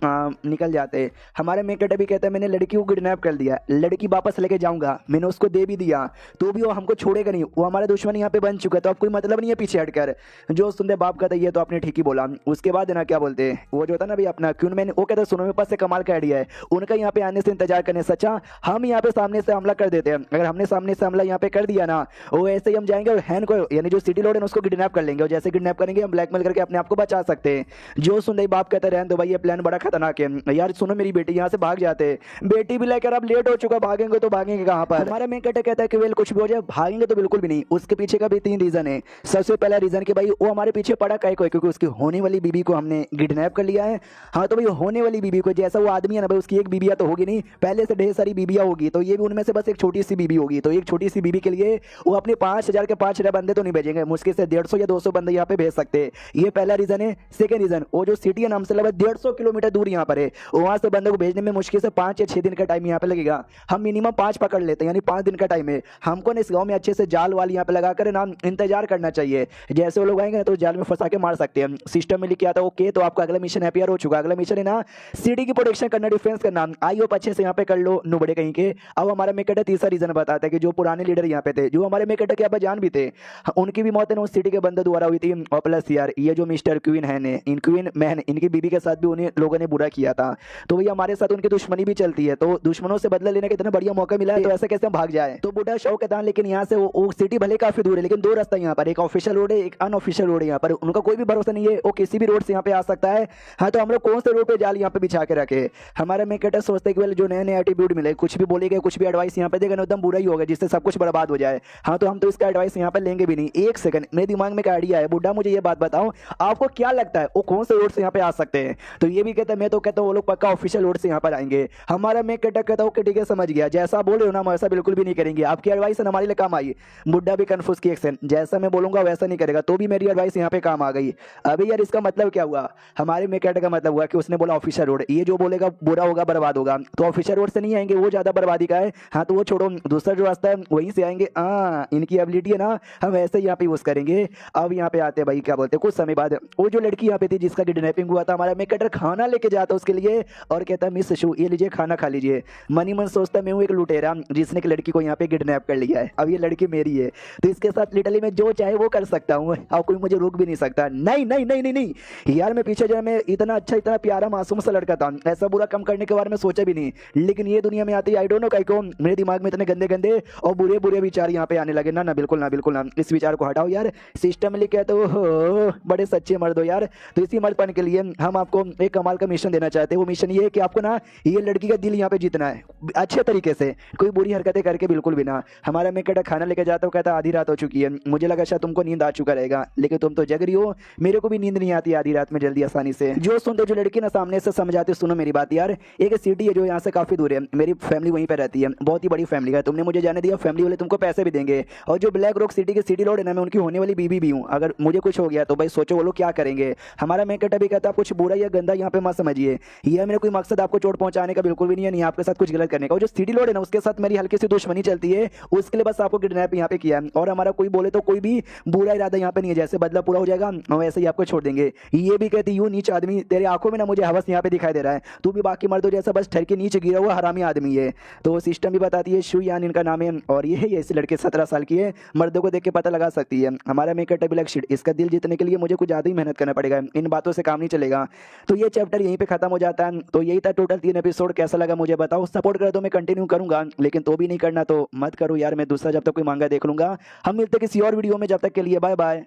निकल जाते। हमारे मेकअप भी कहते हैं मैंने लड़की को किडनैप कर दिया, लड़की वापस लेके जाऊंगा, मैंने उसको दे भी दिया, तो भी वो हमको छोड़ेगा नहीं, वो हमारा दुश्मन यहाँ पे बन चुका है, तो अब कोई मतलब नहीं है पीछे हटकर। जो सुनते बाप कहता है ये तो आपने ठीक ही बोला। उसके बाद ना क्या बोलते हैं, वो जो था ना भाई अपना क्यों मैंने, वो कहता है सुनो मेरे पास से कमाल का आइडिया है, उनका यहाँ पे आने से इंतजार करने से अच्छा हम यहाँ पे सामने से हमला कर देते हैं। अगर हमने सामने से हमला यहाँ पे कर दिया ना, वो ऐसे ही हम जाएंगे और हैन को, यानी जो सिटी लॉर्ड है उसको किडनैप कर लेंगे, और जैसे किडनैप करेंगे हम ब्लैकमेल करके अपने आप को बचा सकते हैं। जो सुन बाप कहते रहने दो भाई, ये प्लान बड़ा खतरनाक है यार, सुनो मेरी बेटी यहाँ से भाग जाते। बेटी भी लेकर अब लेट हो चुका, भागेंगे तो भागेंगे कहाँ पर? हमारा मेन कैरेक्टर कहता है कि वेल कुछ भी हो जाए भागेंगे तो बिल्कुल भी नहीं। उसके पीछे का भी 3 रीजन है। सबसे पहला रीजन कि भाई वो हमारे पीछे पड़ा काहे को है, क्योंकि उसकी होने वाली बीबी को हमने किडनैप कर लिया है। हाँ, तो भाई होने वाली बीबी को, जैसा वो आदमी है ना भाई, उसकी एक बीबिया तो होगी नहीं, पहले से ढेर सारी बीबियां होगी, तो ये भी उनमें से बस एक छोटी सी बीबी होगी। तो एक छोटी सी बीबी के लिए वो अपने 5000 के 5000 बंदे तो नहीं भेजेंगे, मुश्किल से 150 या 200 बंदे यहाँ पे भेज सकते हैं। ये पहला रीजन है। सेकंड रीजन, वो जो सिटी है नाम से लगभग 150 किलोमीटर दूर यहाँ पर है, वहां से बंदे को भेजने में मुश्किल से 5 या 6 दिन का टाइम यहाँ पे लगेगा। हम मिनिमम 5 पकड़ लेते हैं, यानी 5 दिन का टाइम है। हमको ना इस गांव में अच्छे से जाल वाल यहाँ पे लगाकर ना इंतजार करना चाहिए, जैसे वो लोग आएंगे ना तो जाल में फंसा के मार सकते हैं। सिस्टम में लिखा आता है ओके, तो आपका अगला मिशन हैप्पियर हो चुका। अगला मिशन है ना सिटी की प्रोटेक्शन करना, डिफेंस करना। आई होप अच्छे से यहाँ पे कर लो नुबड़े कहीं के। अब हमारा मेकअप तीसरा रीजन बताता है कि जो पुराने लीडर यहाँ पे थे, जो हमारे मेकअप के आप जान भी थे, उनकी भी मौत है ना उस सिटी के बंदे द्वारा हुई थी। और प्लस यार ये जो मिस्टर क्वीन है ने, इन क्वीन मैन, इनकी बीबी के साथ भी उन्हें लोगों ने बुरा किया था, तो भैया हमारे साथ उनकी दुश्मनी भी चलती है, तो दुश्मनों से बदला लेने का इतना बढ़िया मौका मिला है, तो ऐसे कैसे हम भाग जाए? तो बुढ़ा शौक था, लेकिन यहाँ से वो सिटी भले काफी दूर है, लेकिन 2 रास्ता यहाँ पर, एक ऑफिशियल रोड है, एक अनऑफिशियल रोड है। यहाँ पर उनका कोई भी भरोसा नहीं है, वो किसी भी रोड से यहाँ पे आ सकता है। हाँ, तो हम लोग कौन से रोड पे जाल यहाँ पे बिछा के रखे? हमारा मेकअप सोचते हैं कि जो नए नए एटीट्यूड मिले, कुछ भी बोलेगा, कुछ भी एडवाइस यहाँ पे देगा ना एकदम बुरा ही होगा, जिससे सब कुछ बर्बाद हो जाए। हाँ, तो हम तो इसका एडवाइस यहाँ पे लेंगे भी नहीं। एक सेकंड, मेरे दिमाग में एक आइडिया है। बुड्ढा मुझे ये बात बताओ, आपको क्या लगता है वो कौन से रोड से यहाँ पे आ सकते हैं? तो ये भी कहता है, मैं तो कहता हूँ वो लोग पक्का ऑफिशियल रोड से यहाँ पर आएंगे। हमारा मैं कहता हूँ कि ठीक है समझ गया, जैसा बोल रहे हो ना हम ऐसा बिल्कुल भी नहीं करेंगे, आपकी एडवाइस हमारे लिए काम आई। बुड्ढा भी कंफ्यूज की एक्शन, जैसा मैं बोलूंगा वैसा नहीं करेगा, तो भी मेरी एडवाइस यहाँ पे काम आ गई। अभी यार इसका मतलब क्या हुआ? हमारे मेकअप का मतलब हुआ कि उसने बोला ऑफिशियल रोड, ये जो बोलेगा बुरा होगा, बर्बाद होगा, तो ऑफिशियल रोड से नहीं आएंगे, वो ज्यादा बर्बादी का है। हाँ, तो वो छोड़ो, दूसरा जो रास्ता है वहीं से आएंगे। इनकी एबिलिटी है ना, हम ऐसे यहाँ पे यूज करेंगे। अब यहाँ पे आते हैं भाई, क्या बोलते हैं, कुछ समय बाद वो जो लड़की यहाँ पे थी जिसका किडनैपिंग हुआ था, हमारा मेकअप खाना लेके जाता उसके लिए, और कहता है मिस शू ये लीजिए खाना खा लीजिए। मनी मन सोचता मैं हूँ एक लुटेरा जिसने एक लड़की को यहाँ पे किडनैप कर लिया है, अब ये लड़की मेरी है, तो इसके साथ लिटरली मैं जो चाहे वो कर सकता हूँ, और कोई मुझे रोक भी नहीं सकता। नहीं नहीं नहीं नहीं नहीं यार, मैं पीछे जो मैं इतना अच्छा इतना प्यारा मासूम सा लड़का था, ऐसा बुरा कम करने के बारे में सोचा भी नहीं, लेकिन ये दुनिया में आती आई डोंट नो कहीं को मेरे दिमाग में इतने गंदे गंदे और बुरे बुरे विचार यहाँ पे आने लगे। ना ना बिल्कुल ना, बिल्कुल ना, इस विचार को हटाओ यार, सिस्टम लिखे तो बड़े सच्चे मर्द हो यार। तो इसी मर्दपन के लिए हम आपको एक कमाल का मिशन देना चाहते हैं। वो मिशन ये है कि आपको ना ये लड़की का दिल यहाँ पे जीतना है अच्छे तरीके से, कोई बुरी हरकतें करके बिल्कुल भी ना। हमारा मैं कहता खाना लेके जाता हूँ, कहता आधी रात हो चुकी है, मुझे लगा शायद तुमको नींद आ चुका रहेगा, लेकिन तुम तो जग रही हो, मेरे को भी नींद नहीं आती आधी रात में जल्दी आसानी से। जो सुनते जो लड़की ना सामने से समझाते, सुनो मेरी बात यार, एक सिटी है जो यहाँ से काफी दूर है, मेरी फैमिली वहीं पे रहती है, बहुत ही बड़ी फैमिली है, तुमने मुझे जाने दिया, फैमिली वाले तुमको पैसे भी देंगे, और जो ब्लैक रॉक सिटी के सिटी लॉर्ड है ना, मैं उनकी होने वाली बीबी भी हूँ, अगर मुझे कुछ हो गया तो भाई सोचो वो लोग क्या करेंगे। हमारा मैं कहता भी कहता आप कुछ बुरा या गंदा यहाँ पे मत समझिए, यह मेरा कोई मकसद आपको चोट पहुंचाने का बिल्कुल भी नहीं है, नहीं आपके साथ कुछ गलत करने का। जो सिटी लॉर्ड है ना उसके साथ मेरी हल्की सी दुश्मनी चलती है, उसके लिए बस आपको किडनैप यहाँ पे किया है, और हमारा कोई बोले तो कोई भी बुरा इरादा यहाँ पे नहीं है, जैसे बदला पूरा हो जाएगा हम वैसे ही आपको छोड़ देंगे। ये भी कहती यूं नीच आदमी, तेरे आंखों में ना मुझे हवस यहाँ पे दिखाई दे रहा है, तू भी बाकी मर्दों जैसा बस ठर के नीचे गिरा हुआ हरामी आदमी है। तो सिस्टम भी बताती है, शू यान इनका नाम है, और ये है ऐसे लड़के 17 साल की है, मर्दों को देख के पता लगा सकती है। हमारा मेकअप ब्लैक शीट, इसका दिल जीतने के लिए मुझे कुछ ज्यादा ही मेहनत करना पड़ेगा, इन बातों से काम नहीं चलेगा। तो ये चैप्टर यहीं पे खत्म हो जाता है। तो यही था टोटल 3 एपिसोड, कैसा लगा मुझे बताओ, सपोर्ट कर दो मैं कंटिन्यू करूंगा, लेकिन लेकिन तो भी नहीं करना तो मत करो यार, मैं दूसरा जब तक कोई मांगा देख लूंगा। हम मिलते किसी और वीडियो में, जब तक के लिए बाय बाय।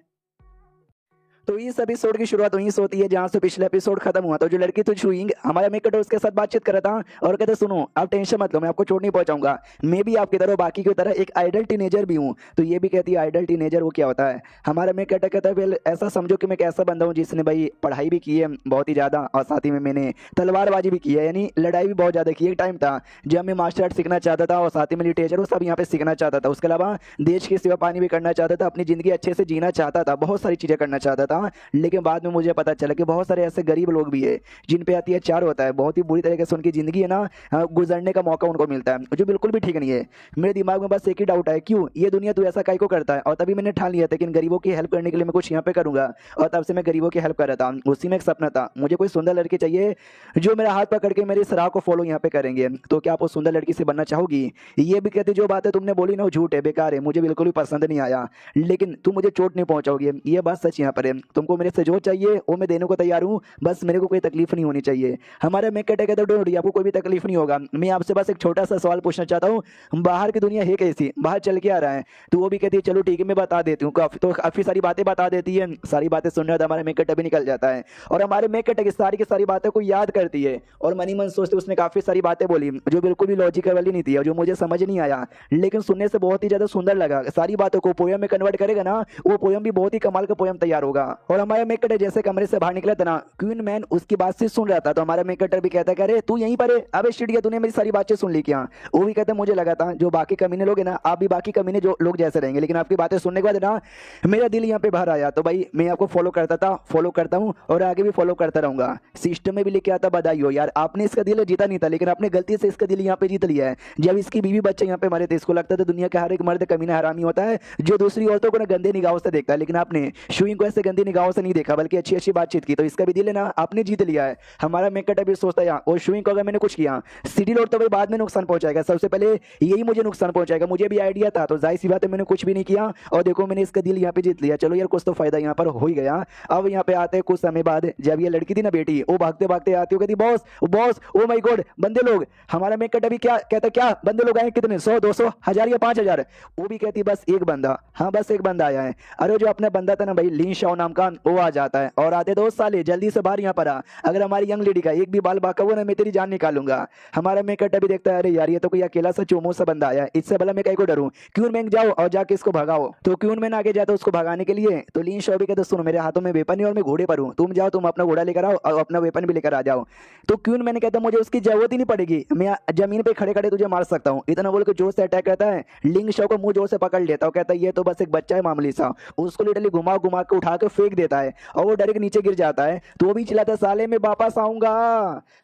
तो इस एपिसोड की शुरुआत वहीं से होती है जहां से पिछला एपिसोड खत्म हुआ। तो जो लड़की तो छुइंग हमारा मेकअप उसके साथ बातचीत कर रहा था और कहते सुनो आप टेंशन मत लो, मैं आपको चोट नहीं पहुंचाऊंगा, मैं भी आपकी तरह बाकी की तरह एक आइडल टीनेजर भी हूँ। तो ये भी कहती है आइडल टीनेजर वो क्या होता है। हमारा मेकअप कहता है वेल ऐसा समझो कि मैं कैसा बंदा हूँ जिसने भाई पढ़ाई भी की है बहुत ही ज़्यादा और साथ ही में मैंने तलवारबाजी भी की है, यानी लड़ाई भी बहुत ज़्यादा की। एक टाइम था जब मैं मार्शल आर्ट सीखना चाहता था और साथ ही में लिटरेचर वो सब यहाँ पे सीखना चाहता था। उसके अलावा देश की सेवा पानी भी करना चाहता था, अपनी ज़िंदगी अच्छे से जीना चाहता था, बहुत सारी चीज़ें करना चाहता था। लेकिन बाद में मुझे पता चला कि बहुत सारे ऐसे गरीब लोग भी है जिन पे अत्याचार होता है, बहुत ही बुरी तरीके से उनकी ज़िंदगी है ना गुजरने का मौका उनको मिलता है, जो बिल्कुल भी ठीक नहीं है। मेरे दिमाग में बस एक ही डाउट है, क्यों ये दुनिया तू ऐसा काहे को करता है। और तभी मैंने ठान लिया था कि इन गरीबों की हेल्प करने के लिए मैं कुछ यहाँ पे करूंगा। और तब से मैं गरीबों की हेल्प कर रहा था। उसी में एक सपना था, मुझे कोई सुंदर लड़की चाहिए जो मेरा हाथ पकड़ के मेरी इस राह को फॉलो यहाँ पे करेंगे। तो क्या आप उस सुंदर लड़की से बनना चाहोगी। ये भी कहते जो बात है तुमने बोली ना वो झूठ है, बेकार है, मुझे बिल्कुल भी पसंद नहीं आया, लेकिन तुम मुझे चोट नहीं पहुंचाओगी, ये बात सच यहाँ पर है। तुमको मेरे से जो चाहिए वो मैं देने को तैयार हूँ, बस मेरे को कोई तकलीफ नहीं होनी चाहिए। हमारे मैं कहते कहते डोंट वरी, आपको कोई भी तकलीफ नहीं होगा। मैं आपसे बस एक छोटा सा सवाल पूछना चाहता हूँ, बाहर की दुनिया है कैसी, बाहर चल के आ रहा है। तो वो भी कहती है चलो ठीक है मैं बता देती हूँ। काफी सारी बातें बता देती है, सारी बातें सुनने तो हमारे मेकअप भी निकल जाता है और हमारे मेकअप की सारी बातें को याद करती है और मनी मन सोचते उसने काफी सारी बातें बोली जो बिल्कुल भी लॉजिकल वाली नहीं थी और जो मुझे समझ नहीं आया, लेकिन सुनने से बहुत ही ज्यादा सुंदर लगा। सारी बातों को पोयम में कन्वर्ट करेगा ना, वो पोयम भी बहुत ही कमाल का पोयम तैयार होगा। और हमारा मेकअप जैसे कमरे से बाहर निकला था ना, क्वीन मैन उसकी बात से सुन रहा था। तो हमारा मेकअप भी कहता है अरे तू यहीं पर है, अबे शिट गया तूने मेरी सारी बातें सुन ली क्या। वो भी कहता है मुझे लगा था जो बाकी कमीने लोग हैं ना, आप भी बाकी कमीने जो लोग जैसे रहेंगे, लेकिन आपकी बातें सुनने के बाद ना मेरा दिल यहाँ पे बाहर आया। तो भाई मैं आपको फॉलो करता था, फॉलो करता हूँ और आगे भी फॉलो करता रहूंगा। सिस्टम में भी लेके आता, बधाई हो यार, आपने इसका दिल जीता नहीं था लेकिन आपने गलती से इसका दिल यहाँ पे जीत लिया है। जब इसकी बीवी बच्चे यहाँ पे मरे थे, इसको लगता था दुनिया का हर एक मर्द कमीना हरामी होता है जो दूसरी औरतों को ना गंदे निगाहों से देखता है, लेकिन आपने शुइंग को ऐसे गंदी निगाहों से नहीं देखा बल्कि अच्छी अच्छी बातचीत की। तो इसका भी दिल है ना आपने जीत लिया है। हमारा मेकअप अभी सोचता है और शुइंग को अगर मैंने कुछ किया सिटी लोड तो भाई बाद में नुकसान पहुंचाएगा, सबसे पहले यही मुझे नुकसान पहुंचाएगा। मुझे भी आइडिया था, तो जाहिर सी बात है मैंने कुछ भी नहीं किया और देखो मैंने इसका दिल यहाँ पे जीत लिया। चलो यार कुछ तो फायदा यहाँ पर हो ही गया। अब यहाँ पे आते कुछ समय बाद जब ये लड़की थी ना बेटी, वो भागते भागते आती हो, कहती boss boss oh my God बंदे लोग। हमारा मेकअप अभी क्या कहता, क्या बंदे लोग आए कितने, 100 200 1000 या 5000। वो भी कहती बस एक बंदा, हाँ बस एक बंदा आया है। अरे जो अपना बंदा था ना भाई लिन शाओ नाम का, वो आ जाता है और आते 2 साल जल्दी से बाहर यहाँ पर आ, अगर हमारी यंग लेडी का एक भी बाल बाका हुआ ना मैं तेरी जान निकालूंगा। हमारा मेकअप अभी देखता है अरे यार ये तो कोई अकेला सा चोमो सा बंदा आया है, इससे भला मैं कहीं को डरूं, क्यों मैं जाओ और जाके इसको भगाओ। तो क्यों मैंने आगे जाता उसको भगाने के लिए। तो लीन शॉ भी कहते सुनो मेरे हाथों में वेपन है और मैं घोड़े पर हूँ, तुम जाओ तुम अपना घोड़ा लेकर आओ और अपना वेपन भी लेकर आ जाओ। तो क्यों मैंने कहता मुझे उसकी जरूरत ही नहीं पड़ेगी, मैं जमीन पे खड़े खड़े तुझे मार सकता हूँ। इतना बोल के जोर से अटैक करता है, लिंग शॉ को मुंह जोर से पकड़ लेता है, कहता है ये तो बस एक बच्चा है मामूली सा, उसको लिटरली घुमा घुमा के उठा के फेंक देता है और वो डायरेक्ट नीचे गिर जाता है। तो वो भी चिल्लाता साले मैं वापस आऊंगा।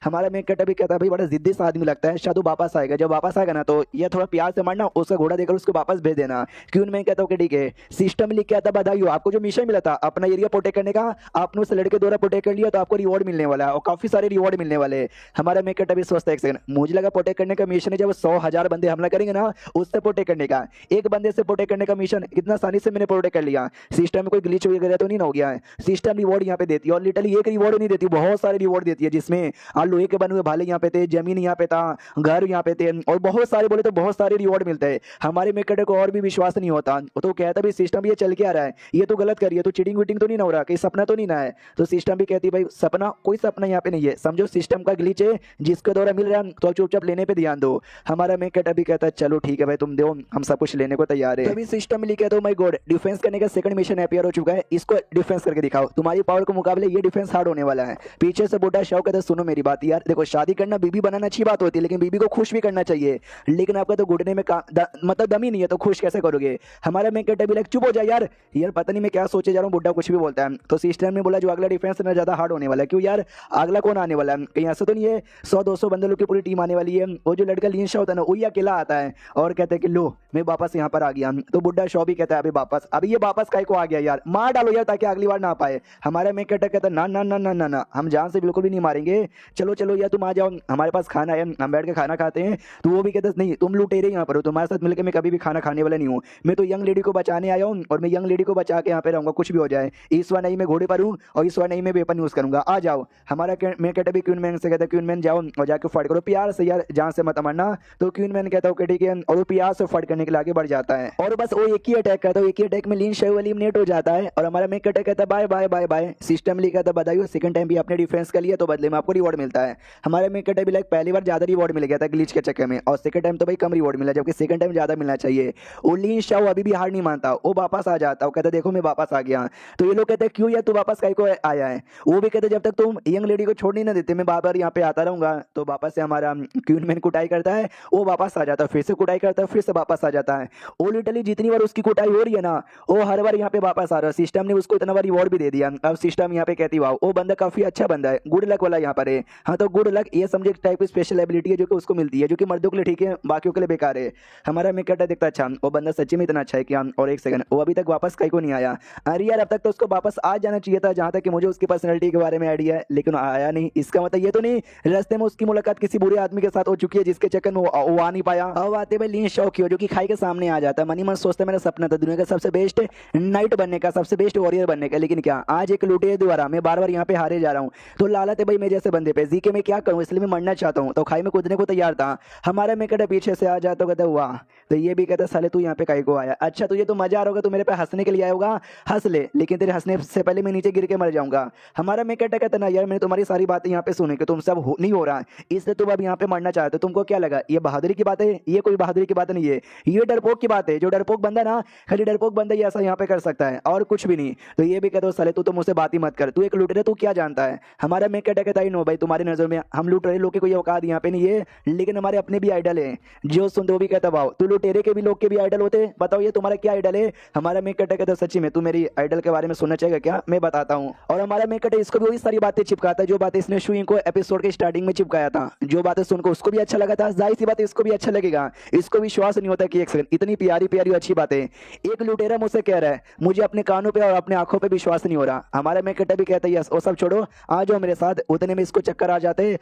हमारा मेकअप भी कहता है भाई बड़ा जिद्दी सा आदमी लगता है, शायद वो वापस आएगा, जब वापस आएगा ना तो ये थोड़ा प्यार से मारना, उसका घोड़ा देकर उसको वापस भेज देना। क्यों मैं कहता हूँ कि ठीक है सिस्टम लिख के आता, बधाई हो आपको जो मिशन मिला था अपना एरिया प्रोटेक्ट करने का, आपने उस लड़के द्वारा प्रोटेक्ट कर लिया तो आपको रिवॉर्ड मिलने वाला है और काफी सारे रिवॉर्ड मिलने वाले। हमारा मेकअप भी सोचता है एक सेकंड, मुझे लगा प्रोटेक्ट करने का मिशन है जब 100,000 बंदे हमला करेंगे ना उससे प्रोटेक्ट करने का, एक बंदे से प्रोटेक्ट करने का मिशन कितना आसानी से मैंने प्रोटेक्ट कर लिया। सिस्टम में कोई ग्लिच वगैरह तो नहीं हो गया है। सिस्टम रिवॉर्ड यहाँ पे देती है और लिटरली एक रिवॉर्ड नहीं देती, बहुत सारे रिवॉर्ड देती है, जिसमें लोहे के बने हुए भाले यहाँ पे थे, जमीन यहाँ पे था, घर यहाँ पे थे और बहुत सारे बोले तो बहुत सारे रिवॉर्ड मिलते हैं। हमारे मेकअप को और भी विश्वास नहीं होता, तो कहता भी सिस्टम ये चल के आ रहा है, ये तो गलत करिए, तो चीटिंग वीटिंग तो नहीं ना हो रहा, कहीं सपना तो नहीं ना है। तो सिस्टम भी कहती भाई सपना कोई सपना यहाँ पे नहीं है, समझो सिस्टम का ग्लिच है जिसके द्वारा मिल रहा है, तो चुपचाप लेने पे ध्यान दो। हमारा मेकअप भी कहता है चलो ठीक है भाई तुम दो, हम सब कुछ लेने को तैयार है। तभी सिस्टम लिखे तो माय गॉड डिफेंस करने का सेकंड मिशन अपीयर हो चुका है, इसको डिफेंस करके दिखाओ, तुम्हारी पावर के मुकाबले ये डिफेंस हार्ड होने वाला है। पीछे से बुड्ढा शव कहता है सुनो मेरी बात यार, देखो शादी करना बीबी बनाना अच्छी बात होती है लेकिन बीबी को खुश भी करना चाहिए, लेकिन आपका तो घुटने में मतलब दम ही नहीं है तो खुश कैसे करोगे। हमारा मेकअप भी लाइक चुप हो जाए यार, यार पता नहीं मैं क्या सोचे जा रहा हूँ, बुड्ढा कुछ भी बोलता है। तो सिस्टम ने बोला जो अगला डिफेंस ना ज्यादा हार्ड होने वाला है, क्यों यार अगला कौन आने वाला है, कहीं ऐसा तो नहीं है 100-200 बंदे लोग की पूरी टीम आने वाली है। वो जो लड़का लीन शॉ होता है ना वही अकेला आता है और कहते हैं कि लो मैं वापस यहाँ पर आ गया। तो बुड्ढा शॉ भी कहता है अभी वापस, अभी ये वापस काय को आ गया यार, मार डालो यार ताकि क्या अगली बार ना पाए। हमारा मेक कटर कहता ना ना ना ना ना ना, हम जान से बिल्कुल भी नहीं मारेंगे, चलो चलो यार तुम आ जाओ, हमारे पास खाना है, हम बैठ के खाना खाते हैं। तो वो भी कहता नहीं तुम लुटेरे यहाँ पर हो, तुम्हारे साथ मिलकर मैं कभी भी खाना खाने वाला नहीं हूँ, मैं तो यंग लेडी को बचाने आया हूँ और मैं यंग लेडी को बचा के यहाँ पे रहूंगा, कुछ भी हो जाए। इस बार नहीं मैं घोड़े पर हूँ और इस बार नहीं मैं वेपन यूज करूंगा, आ जाओ। हमारा मेक कटर भी क्वीन मैन से कहता है क्वीन मैन जाओ और जाके फाइट करो प्यार से यार, जान से मत मरना। तो क्वीन मैन कहता है ठीक है, और वो प्यार से फाइट करने के लिए आगे बढ़ जाता है और बस वो एक ही अटैक करता है, एक ही अटैक में लिन शाओ एलिमिनेट हो जाता है। और हमारा मेक कटर कहता है bye bye bye bye, system लिखा था बताइए सेकंड टाइम भी आपने डिफेंस कर लिया तो बदले में आपको रिवॉर्ड मिलता है। हमारे मेक कटर भी लाइक पहली बार ज्यादा रिवॉर्ड मिल गया था ग्लिच के चक्कर में, और सेकंड टाइम तो भाई कम रिवॉर्ड मिला, जबकि सेकंड टाइम ज्यादा मिलना चाहिए। वो लिन शाओ अभी भी हार नहीं मानता, वो वापस आ जाता, वो कहता देखो मैं वापस आ गया। तो ये लोग कहते हैं क्यों यार तू वापस काहे को आया है। वो भी कहते जब तक तुम यंग लेडी को छोड़ नहीं ना देते मैं बार बार यहाँ पे आता रहूंगा। तो वापस से हमारा क्वीन मैन कुटाई करता है, वो वापस आ जाता है, फिर से कुटाई करता है, फिर से वापस आ जाता है। वो लिटरली जितनी बार उसकी कुटाई हो रही है ना, वो हर बार यहाँ पे वापस आ रहा है। सिस्टम ने उसको इतना बार रिवॉर्ड भी दे दिया। अब सिस्टम यहाँ पे कहती वाह वो बंदा काफी अच्छा बंदा है, गुड लक वाला यहाँ पर है। हाँ तो गुड लक ये समझे टाइप की स्पेशल एबिलिटी है जो कि उसको मिलती है, जो कि मर्दों के लिए ठीक है, बाकियों के लिए बेकार है। हमारा मेक कटर देखता अच्छा वो बंदा सच्ची में इतना अच्छा है क्या। और एक सेकंड, वो अभी तक वापस कहीं को नहीं आया। अरे यार अब तक तो उसको वापस आ जाना चाहिए था, जहां तक कि मुझे उसकी पर्सनैलिटी के बारे में आइडिया है, लेकिन आया नहीं। इसका मतलब ये तो नहीं रास्ते में उसकी मुलाकात किसी बुरे आदमी के साथ हो चुकी है जिसके चक्कर में वो आ नहीं पाया। अब आते भाई लिन शाओ की जो कि खाई के सामने आ जाता है। मनी मन सोचता है मेरा सपना था दुनिया का सबसे बेस्ट नाइट बनने का, सबसे बेस्ट वॉरियर बनने का, लेकिन क्या आज एक लुटेरे द्वारा मैं बार बार यहाँ पे हारे जा रहा हूँ। तो लालच है भाई मैं जैसे बंदे पे जी के मैं क्या करूँ, इसलिए मैं मरना चाहता हूँ। तो खाई में कूदने को तैयार था। हमारा मेक कटर पीछे से आ जाता, कहता वाह। तो ये भी कहता साले तू यहाँ पे काहे को आया, अच्छा तुझे तो मजा आ रहा होगा, तू मेरे पे हंसने के लिए आया होगा, हंस ले, लेकिन तेरे हंसने से पहले मैं नीचे गिर के मर जाऊंगा। हमारा मेक कटर कहता ना यार मैंने तुम्हारी सारी बातें यहाँ पे सुनी कि तुम सब नहीं हो रहा, इसलिए तुम अब यहाँ पे मरना चाहते हो। तुमको क्या लगा ये बहादुरी की बात है, ये कोई बहादुरी की बात नहीं है, ये डरपोक की बात है। जो डरपोक बंदा ना खाली डरपोक बंदा ही ऐसा यहाँ पे कर सकता है और कुछ भी नहीं। तो ये भी कहते हो साले तू तो मुझसे बात ही मत कर, तू एक लुटेरा तू क्या जानता है। हमारा मेक कटर कहता है नो भाई तुम्हारी नजर में हम लुटेरे लोग की कोई औकात यहाँ पे नहीं है, लेकिन हमारे अपने भी आइडल है। जो सुनते वो भी कहता वाओ तू लुटेरे के भी लोग के भी आइडल होते, बताओ ये तुम्हारा क्या आइडल है। हमारा मेक कटर कहता सच्ची में तू मेरी आइडल के बारे में सुनना चाहेगा क्या, मैं बताता हूँ। और हमारा मेक कटर इसको भी वही सारी बातें चिपकाता है जो बातें इसने शुई को एपिसोड के स्टार्टिंग में चिपकाया था। जो बातें सुनकर उसको भी अच्छा लगा था, जाहिर सी बात इसको भी अच्छा लगेगा। इसको विश्वास नहीं होता कि एक सेकंड इतनी प्यारी प्यारी अच्छी बातें एक लुटेरा मुझसे कह रहा है, मुझे अपने कानों पे और अपने आंखों पे विश्वास नहीं हो रहा। हमारा मेक कटर भी कहता है यस वो सब छोड़ो आ जाओ मेरे साथ। उतने में इसको चक्कर आ जाते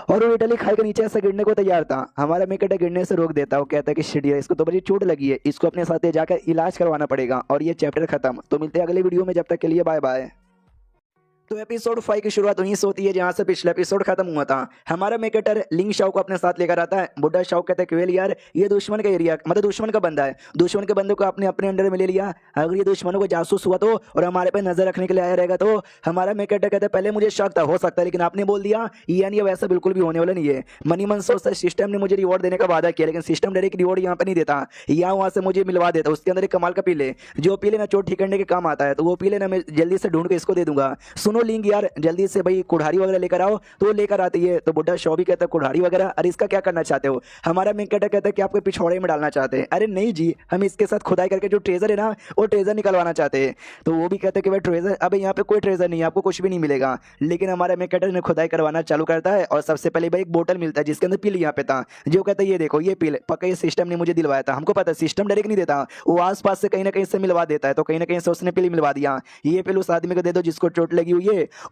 और वो इटली खाई के नीचे ऐसे गिरने को तैयार था। हमारा मेक कटर गिरने से रोक देता, वो कहता है कि शिट इसको तो बड़ी चोट लगी है, इसको अपने साथ जाकर इलाज करवाना पड़ेगा। और ये चैप्टर खत्म। तो मिलते हैं अगले वीडियो में, जब तक के लिए बाय बाय। तो एपिसोड 5 की शुरुआत वहीं से होती है जहां से पिछला एपिसोड खत्म हुआ था। हमारा मेक कटर लिंग शाओ को अपने साथ लेकर आता है। बुड्ढा शाओ कहता है कि यार ये दुश्मन का एरिया मतलब दुश्मन का बंदा है, दुश्मन के बंदे को आपने अपने अंडर में ले लिया, अगर ये दुश्मनों को जासूस हुआ तो और हमारे पे नजर रखने के लिए आया रहेगा तो। हमारा मेक कटर कहता है पहले मुझे शक था हो सकता है, लेकिन आपने बोल दिया यानी वैसा बिल्कुल भी होने वाला नहीं है। मनी मन सोचता है सिस्टम ने मुझे रिवॉर्ड देने का वादा किया, लेकिन सिस्टम डायरेक्ट रिवॉर्ड यहाँ पे नहीं देता, यहाँ वहां से मुझे मिलवा देता। उसके अंदर एक कमाल का पीले जो पीले ना चोट ठीक करने के काम आता है, तो वो पीले ना मैं जल्दी से ढूंढ के इसको दे दूंगा। सुनो लिंग यार जल्दी से भाई कुल्हाड़ी वगैरह लेकर आओ, तो लेकर आती है। तो बुड्ढा शाओ भी कहता है कुल्हाड़ी वगैरह, अरे इसका क्या करना चाहते हो। हमारा मेक कटर कहता है कि आपको पिछवाड़े में डालना चाहते हैं। अरे नहीं जी हम इसके साथ खुदाई करके जो ट्रेजर है ना वो ट्रेजर निकलवाना चाहते हैं। तो वो भी कहते हैं कि भाई ट्रेजर अबे यहाँ पे कोई ट्रेजर नहीं है, आपको कुछ भी नहीं मिलेगा। लेकिन हमारा मेक कटर ने खुदाई करवाना चालू करता है और सबसे पहले भाई एक बोतल मिलता है जिसके अंदर पील यहाँ पे था। जो कहता है ये देखो ये पील पक्का ये सिस्टम ने मुझे दिलवाया था। हमको पता है सिस्टम डायरेक्ट नहीं देता, वो आस पास से कहीं ना कहीं से मिलवा देता है। तो कहीं ना कहीं से उसने पील मिलवा दिया, ये पील उस आदमी को दे दो जिसको चोट लगी हुई है।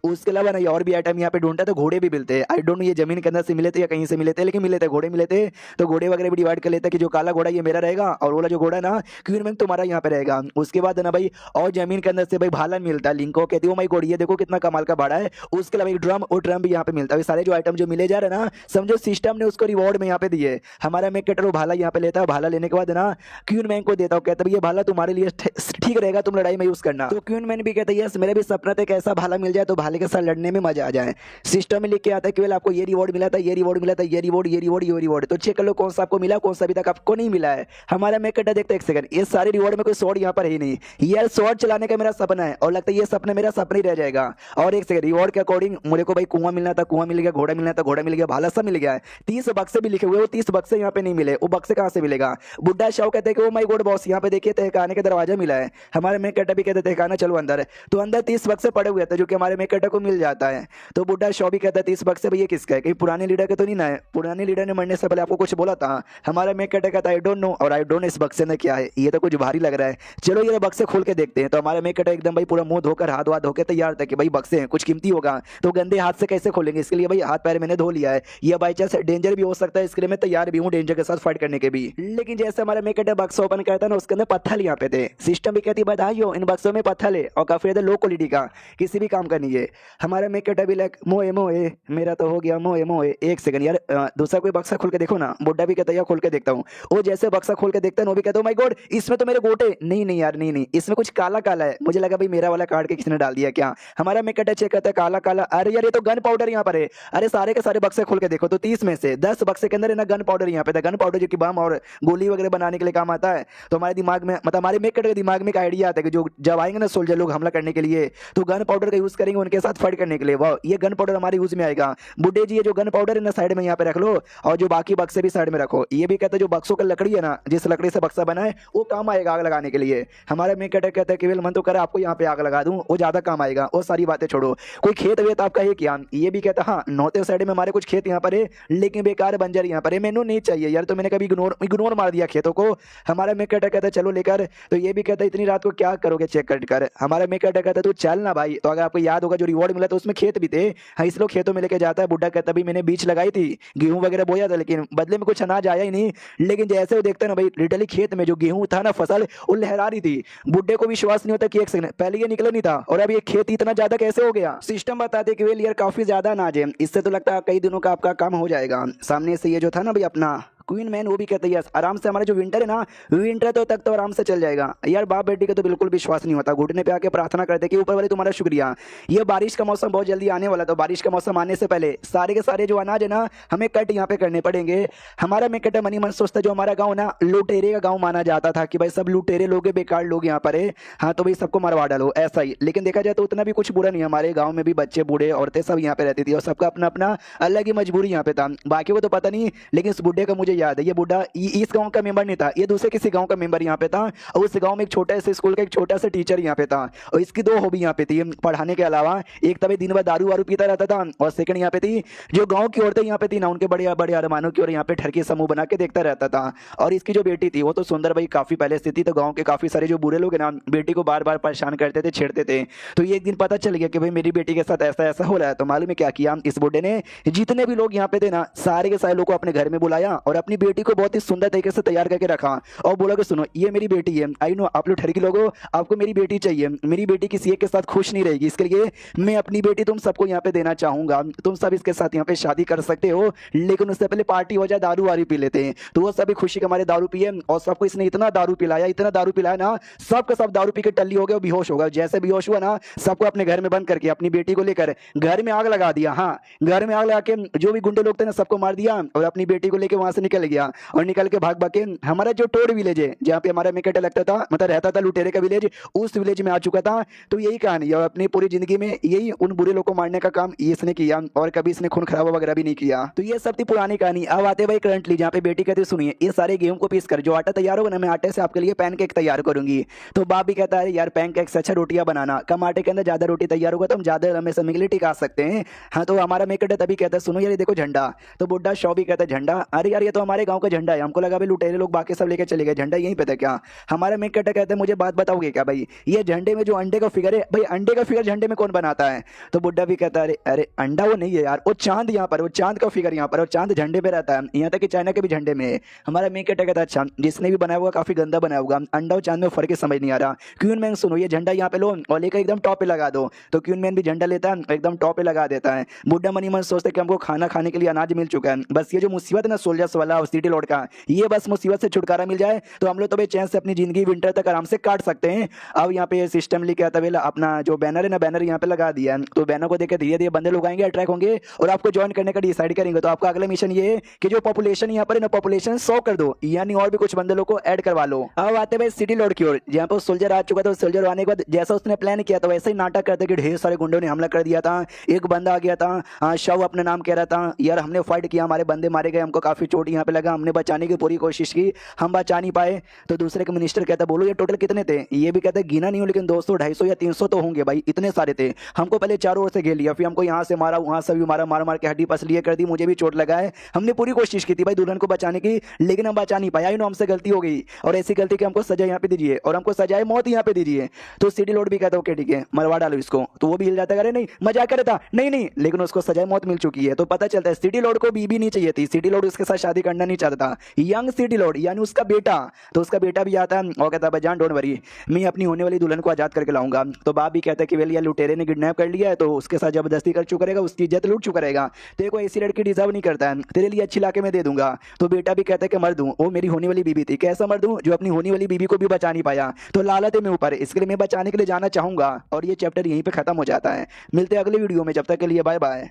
उसके अलावा ना और भी आइटम यहाँ पे ढूंढता है। तो घोड़े भी मिलते हैं, आई डोंट नो ये जमीन के अंदर से मिले थे या कहीं से मिले थे, लेकिन मिले थे घोड़े मिले थे। तो घोड़े वगैरह भी डिवाइड कर लेते हैं कि जो काला घोड़ा ये मेरा रहेगा और वाला जो घोड़ा ना क्वीन मैन तुम्हारा यहाँ पे रहेगा। उसके बाद ना भाई और जमीन के अंदर से भाई भाला मिलता है। लिंक को कहती है माई घोड़ी ये देखो कितना कमाल का भाड़ा है। उसके अलावा एक ड्रम और ड्रम भी यहाँ पे मिलता है। सारे जो आइटम जो मिले जा रहे हैं ना समझो सिस्टम ने उसको रिवॉर्ड में यहाँ पे दिए। हमारा मेक कटर वो भाला यहाँ पे लेता है, भाला लेने के बाद ना क्वीन मैन को देता हूँ, कहता है ये भाला तुम्हारे लिए ठीक रहेगा, तुम लड़ाई में यूज करना। तो क्वीन मैन भी कहता है यस मेरा भी सपना था कैसा भाला मिल जाए तो भाले के साथ लड़ने में मजा आ जाए। सिस्टम में लिख के आता है केवल आपको ये रिवॉर्ड मिला था, ये रिवॉर्ड मिला था, ये रिवॉर्ड ये रिवॉर्ड ये रिवॉर्ड। तो चेक कर लो कौन सा आपको मिला कौन सा अभी तक आपको नहीं मिला है। हमारा मेक कटर देखता है एक सेकंड ये सारे रिवॉर्ड में कोई स्वॉर्ड यहाँ पर है ही नहीं। यार स्वॉर्ड चलाने का मेरा सपना है और लगता है ये सपना मेरा सपना ही रह जाएगा। और एक सेकंड रिवॉर्ड के अकॉर्डिंग मुझे को भाई कुआं मिलना था, कुआं मिल गया, घोड़ा मिलना था, घोड़ा मिल गया, भाला सब मिल गया है। 30 बक्से भी लिखे हुए, वो 30 बक्से यहाँ पे नहीं मिले, वो बक्से कहाँ से मिलेगा। बुड्ढा शाओ कहते हैं कि ओ माय गॉड बॉस यहाँ पे देखिए तहखाने का दरवाजा मिला है। हमारे मेक कटर भी कहते तहखाना चलो अंदर है। तो अंदर 30 बक्से पड़े हुए थे जो कि हमारे मेक कटर को मिल जाता है। तो बुड्ढा शॉबी कहता है 30 बक्से से भैया किसका है, कहीं पुराने लीडर का तो नहीं ना है, पुराने लीडर ने मरने से पहले आपको कुछ बोला था। हमारा मेक कटर कहता है आई डोंट नो, और आई डोंट इस बक्से में क्या है, ये तो कुछ भारी लग रहा है, चलो ये बक्से खोल के देखते हैं। तो हमारा मेक कटर एकदम भाई पूरा मुंह धोकर हाथ वाथ धोकर तैयार था कि भाई बक्से हैं, कुछ कीमती होगा, तो गंदे हाथ से कैसे खोलेंगे, इसके लिए भाई हाथ पैर मैंने धो लिया है, ये बाई चांस डेंजर भी हो सकता है, इसके लिए मैं तैयार भी हूँ डेंजर के साथ फाइट करने के भी। लेकिन जैसे हमारा मेक कटर बक्सा ओपन करता है ना, उसके अंदर पत्थर यहाँ पे थे। सिस्टम भी कहती बधाई हो, इन बक्सों में पत्थर है और काफी ज्यादा लो क्वालिटी का, किसी भी काम का नहीं है। हमारा मेक कटर भी लाइक मोए मोए मेरा तो हो गया मोए मोए, एक सेकंड यार दूसरा कोई बक्सा खोल के देखो ना। बुड्ढा भी कहता है खोल के देखता हूँ, वो जैसे बक्सा खोल के देखता है वो भी कहता है माय गॉड इसमें तो मेरे गोटे, नहीं नहीं यार नहीं नहीं इसमें कुछ काला काला है, मुझे लगा भाई मेरा वाला काट के किसने डाल दिया क्या। हमारा मेक कटर चेक करता है काला काला, अरे यार ये तो गन पाउडर यहाँ पर है, अरे सारे के सारे बक्से खोल के देखो तो 30 में से 10 बक्से के अंदर है ना गन पाउडर यहाँ पे था, गन पाउडर जो कि बम और गोली वगैरह बनाने के लिए काम आता है। तो हमारे दिमाग में मतलब हमारे मेक कटर के दिमाग में एक आइडिया आता है कि जो जब आएंगे ना सोल्जर लोग हमला करने के लिए तो गन पाउडर का यूज करेंगे उनके साथ फाइट करने के लिए, वाह ये गन पाउडर हमारे यूज में आएगा। बुड्ढे जी ये जो गन पाउडर है ना साइड में यहाँ पे रख लो और जो बाकी बक्से भी साइड में रखो। ये भी कहते हैं जो बक्सों का लकड़ी है ना, जिस लकड़ी से बक्सा बना है वो काम आएगा आग लगाने के लिए। हमारे मेक कटर कहता है केवल मन तो करे आपको यहाँ पे आग लगा दूं, वो ज्यादा काम आएगा, वो सारी बातें छोड़ो। कोई खेत वेत आपका है क्या, ये भी कहता हाँ नौते साइड में हमारे कुछ खेत यहाँ पर है लेकिन बेकार बंजर यहाँ पर है, मैंने नहीं चाहिए यार, तो मैंने कभी इग्नोर मार दिया खेतों को। हमारा मेक कटर कहता है चलो लेकर, तो ये भी कहता है इतनी रात को क्या करोगे चेक कर। हमारा मेक कटर कहता है तू चल ना भाई, तो अगर आपको याद होगा जो रिवॉर्ड मिला तो उसमें खेत भी थे, हाँ इस लोग खेतों में लेके जाता है। बुड्ढा कहता है मैंने बीज लगाई थी, गेहूं वगैरह बोया था लेकिन बदले में कुछ अनाज आया ही नहीं। लेकिन जैसे वो देखता है ना भाई लिटरली खेत में जो गेहूं था ना फसल वो लहरा रही थी, बुड्ढे को विश्वास नहीं होता कि एक सेकंड पहले ये निकला नहीं था और अब ये खेत इतना ज्यादा कैसे हो गया। सिस्टम बताते कि वेल यार काफी ज्यादा अनाज है, इससे तो लगता है कई दिनों का आपका काम हो जाएगा। सामने से ये जो था ना भाई अपना क्वीन मैन वो भी कहते हैं यस आराम से हमारे जो विंटर है ना विंटर तो तक तो आराम से चल जाएगा। यार बाप बेटी का तो बिल्कुल विश्वास नहीं होता, घुटने पे आके प्रार्थना करते कि ऊपर वाले तुम्हारा शुक्रिया, ये बारिश का मौसम बहुत जल्दी आने वाला, तो बारिश का मौसम आने से पहले सारे के सारे जो अनाज है ना हमें कट यहाँ पे करने पड़ेंगे। हमारा मेक कटर मनी मन सोचता जो हमारा गाँव ना लुटेरे का गाँव माना जाता था कि भाई सब लुटेरे लोग बेकार लोग यहाँ पर है, हाँ तो भाई सबको मरवा डालो ऐसा ही। लेकिन देखा जाए तो उतना भी कुछ बुरा नहीं, हमारे गाँव में भी बच्चे बूढ़े औरतें सब यहाँ पे रहती थी और सबका अपना अपना अलग ही मजबूरी यहाँ पे था। बाकी को तो पता नहीं, लेकिन इस बुढ़े का मुझे याद है, ये बुढ़ा इस गांव का मेंबर नहीं था, ये दूसरे किसी गांव का मेंबर यहाँ पे था और उस गांव में एक छोटा सा स्कूल का एक छोटा सा टीचर यहाँ पे था और इसकी दो हॉबी यहाँ पे थी पढ़ाने के अलावा, एक तभी दिन भर दारू वारू पीता रहता था और सेकंड यहाँ पे थी जो गांव की औरतें यहाँ पे थी ना उनके बड़े बड़े अरमानों की और यहाँ पे ठरकी समूह बना के देखता रहता था। और इसकी जो बेटी थी वो तो सुंदर भाई काफी पहले से थी, तो गाँव के काफी सारे जो बुरे लोग है ना बेटी को बार बार परेशान करते थे छेड़ते थे। तो ये एक दिन पता चल गया कि भाई मेरी बेटी के साथ ऐसा ऐसा हो रहा है, तो मालूम है क्या किया इस बुढ़े ने, जितने भी लोग यहाँ पे थे ना सारे के सारे लोग को अपने घर में बुलाया और अपनी बेटी को बहुत ही सुंदर तरीके से तैयार करके रखा और बोला कि सुनो ये मेरी बेटी है, आई नो आप लोग ठरकी लोगो आपको मेरी बेटी चाहिए, मेरी बेटी किसी एक के साथ खुश नहीं रहेगी, इसके लिए मैं अपनी बेटी तुम सबको यहाँ पे देना चाहूंगा, तुम सब इसके साथ यहाँ पे शादी कर सकते हो लेकिन उससे पहले पार्टी हो जाए, दारू वारू पी लेते हैं। तो वो सभी खुशी के हमारे दारू पिए और सबको इसने इतना दारू पिलाया ना सबका सब दारू पी के टल्ली हो गया और बेहोश होगा। जैसे बेहोश हुआ ना सबको अपने घर में बंद करके अपनी बेटी को लेकर घर में आग लगा दिया। हाँ घर में आग लगा के जो भी गुंडे लोग थे ना सबको मार दिया और अपनी बेटी को लेकर वहां से निकल गया और निकल के भाग भाग के हमारा जो टोड विलेज है जहाँ पे हमारा मेक कटर लगता था मतलब रहता था लुटेरे का विलेज, उस विलेज में आ चुका था। तो यही कहानी है और अपनी पूरी जिंदगी में यही उन बुरे लोगों को मारने का काम इसने किया और कभी इसने खून खराबा वगैरह भी नहीं किया। तो ये सब थी पुरानी कहानी। अब आते भाई करंटली जहाँ पे बेटी कहती सुनिए ये सारे गेहूं को पीस कर जो आटा तैयार होगा ना मैं आटे से आपके लिए पैनकेक तैयार करूंगी। तो बाप भी कहता है यार पैनकेक से अच्छा रोटियां बनाना, कम आटे के अंदर ज्यादा रोटी तैयार होगा तो हम ज्यादा लंबे समय के लिए टिका सकते हैं। हाँ तो हमारा मेक कटर तभी कहता है सुनो यार देखो झंडा, तो बुड्ढा शौ भी कहता है झंडा, अरे यार ये तो हमारे गाँव का झंडा है, हमको लगा भाई लुटेरे लोग बाकी सब लेकर चले गए, झंडा यहीं पे था क्या। हमारा मेक कटर कहता है मुझे बात बताओगे क्या भाई ये झंडे में जो अंडे का फिगर है भाई अंडे का फिगर झंडे में कौन बनाता है। तो बुड्ढा भी कहता है अरे अंडा वो नहीं है यार वो चांद यहाँ पर, वो चांद का फिगर यहाँ पर और चांद झंडे पे रहता है, यहाँ तक कि चाइना के भी झंडे में। हमारा मेक कटर कहता है अच्छा जिसने भी बनाया हुआ काफी गंदा बनाया होगा, अंडा और चांद में फर्क समझ नहीं आ रहा। क्वीन मैन सुनो ये झंडा यहाँ पे लो और लेकर एकदम टॉप पे लगा दो। तो क्वीन मैन भी झंडा लेता है एकदम टॉप पे लगा देता है। बुड्ढा मनी मन सोचते कि हमको खाना खाने के लिए अनाज मिल चुका है, बस ये जो मुसीबत है ना सोल्जर्स वाला और सिटी लॉर्ड का, ये बस मुसीबत से छुटकारा मिल जाए तो हम लोग तो भाई चैन से अपनी जिंदगी विंटर तक आराम से काट सकते हैं। अब यहाँ पे सिस्टम लेके आता है अपना जो बैनर है ना बैनर यहाँ पे लगा दिया है, तो बैनर को देकर धीरे धीरे बंदे लोग आएंगे अट्रैक्ट होंगे और आपको ज्वाइन करने का डिसाइड करेंगे। तो आपका अगला मिशन ये है कि जो पॉपुलेशन यहाँ पर ना पॉपुलेशन 100 कर दो, यानी और भी कुछ बंदे लोग को ऐड करवा लो। अब आते भाई सिटी लॉर्ड की ओर जहाँ पर सोल्जर आ चुका था, सोल्जर आने के बाद जैसा उसने प्लान किया था वैसे ही नाटक करते कि ढेर सारे गुंडों ने हमला कर दिया था। एक बंदा आ गया था शव अपना नाम कह रहा था, यार हमने फाइट किया हमारे बंदे मारे गए, हमको काफी चोट यहाँ पे लगा, हमने बचाने की पूरी कोशिश की, हम बचा नहीं पाए। तो दूसरे के मिनिस्टर कहता बोलो ये टोटल कितने थे, ये भी कहते गिना नहीं हो लेकिन 200 250 या 300 तो होंगे भाई, इतने सारे थे। हमको पहले चारों ओर से घेर लिया, फिर हमको यहाँ से मारा वहां से भी मारा, मार मार के हड्डी पसलिए कर दी, मुझे भी चोट लगा है। हमने पूरी कोशिश की थी भाई दुल्हन को बचाने की, लेकिन हम बचा नहीं पाया, हमसे गलती हो गई और ऐसी गलती की हमको सजा यहाँ पे दीजिए और हमको सजाए मौत यहाँ पे दीजिए। तो सिटी लॉर्ड भी कहता ओके ठीक है मरवा डालो इसको। तो वो भी हिल जाता है, अरे नहीं मजाक कर रहा था, नहीं नहीं, लेकिन उसको सजाए मौत मिल चुकी है। तो पता चलता है सिटी लॉर्ड को बीबी नहीं चाहिए थी, सिटी लॉर्ड उसके साथ शादी करना नहीं चाहता था, यंग सिटी लॉर्ड यानी उसका बेटा। तो उसका बेटा भी आता है और कहता है जान डोंट वरी, मैं अपनी होने वाली दुल्हन को आजाद करके लाऊंगा। तो बाप भी कहता है कि वेल यार लुटेरे ने किडनैप कर लिया है तो उसके साथ जबरदस्ती कर चुका रहेगा, उसकी इज्जत लूट चुका रहेगा, तेरे को ऐसी लड़की डिजर्व नहीं करता है, तेरे लिए अच्छी लाके मैं दे दूंगा। तो बेटा भी कहता है कि मर दूं, वो मेरी होने वाली बीबी थी, कैसा मर दूं जो अपनी होने वाली बीबी को भी बचा नहीं पाया। तो लालच है मैं ऊपर, इसके लिए मैं बचाने के लिए जाना चाहूंगा। और ये चैप्टर यहीं पे खत्म हो जाता है। मिलते हैं अगले वीडियो में, जब तक के लिए बाय बाय।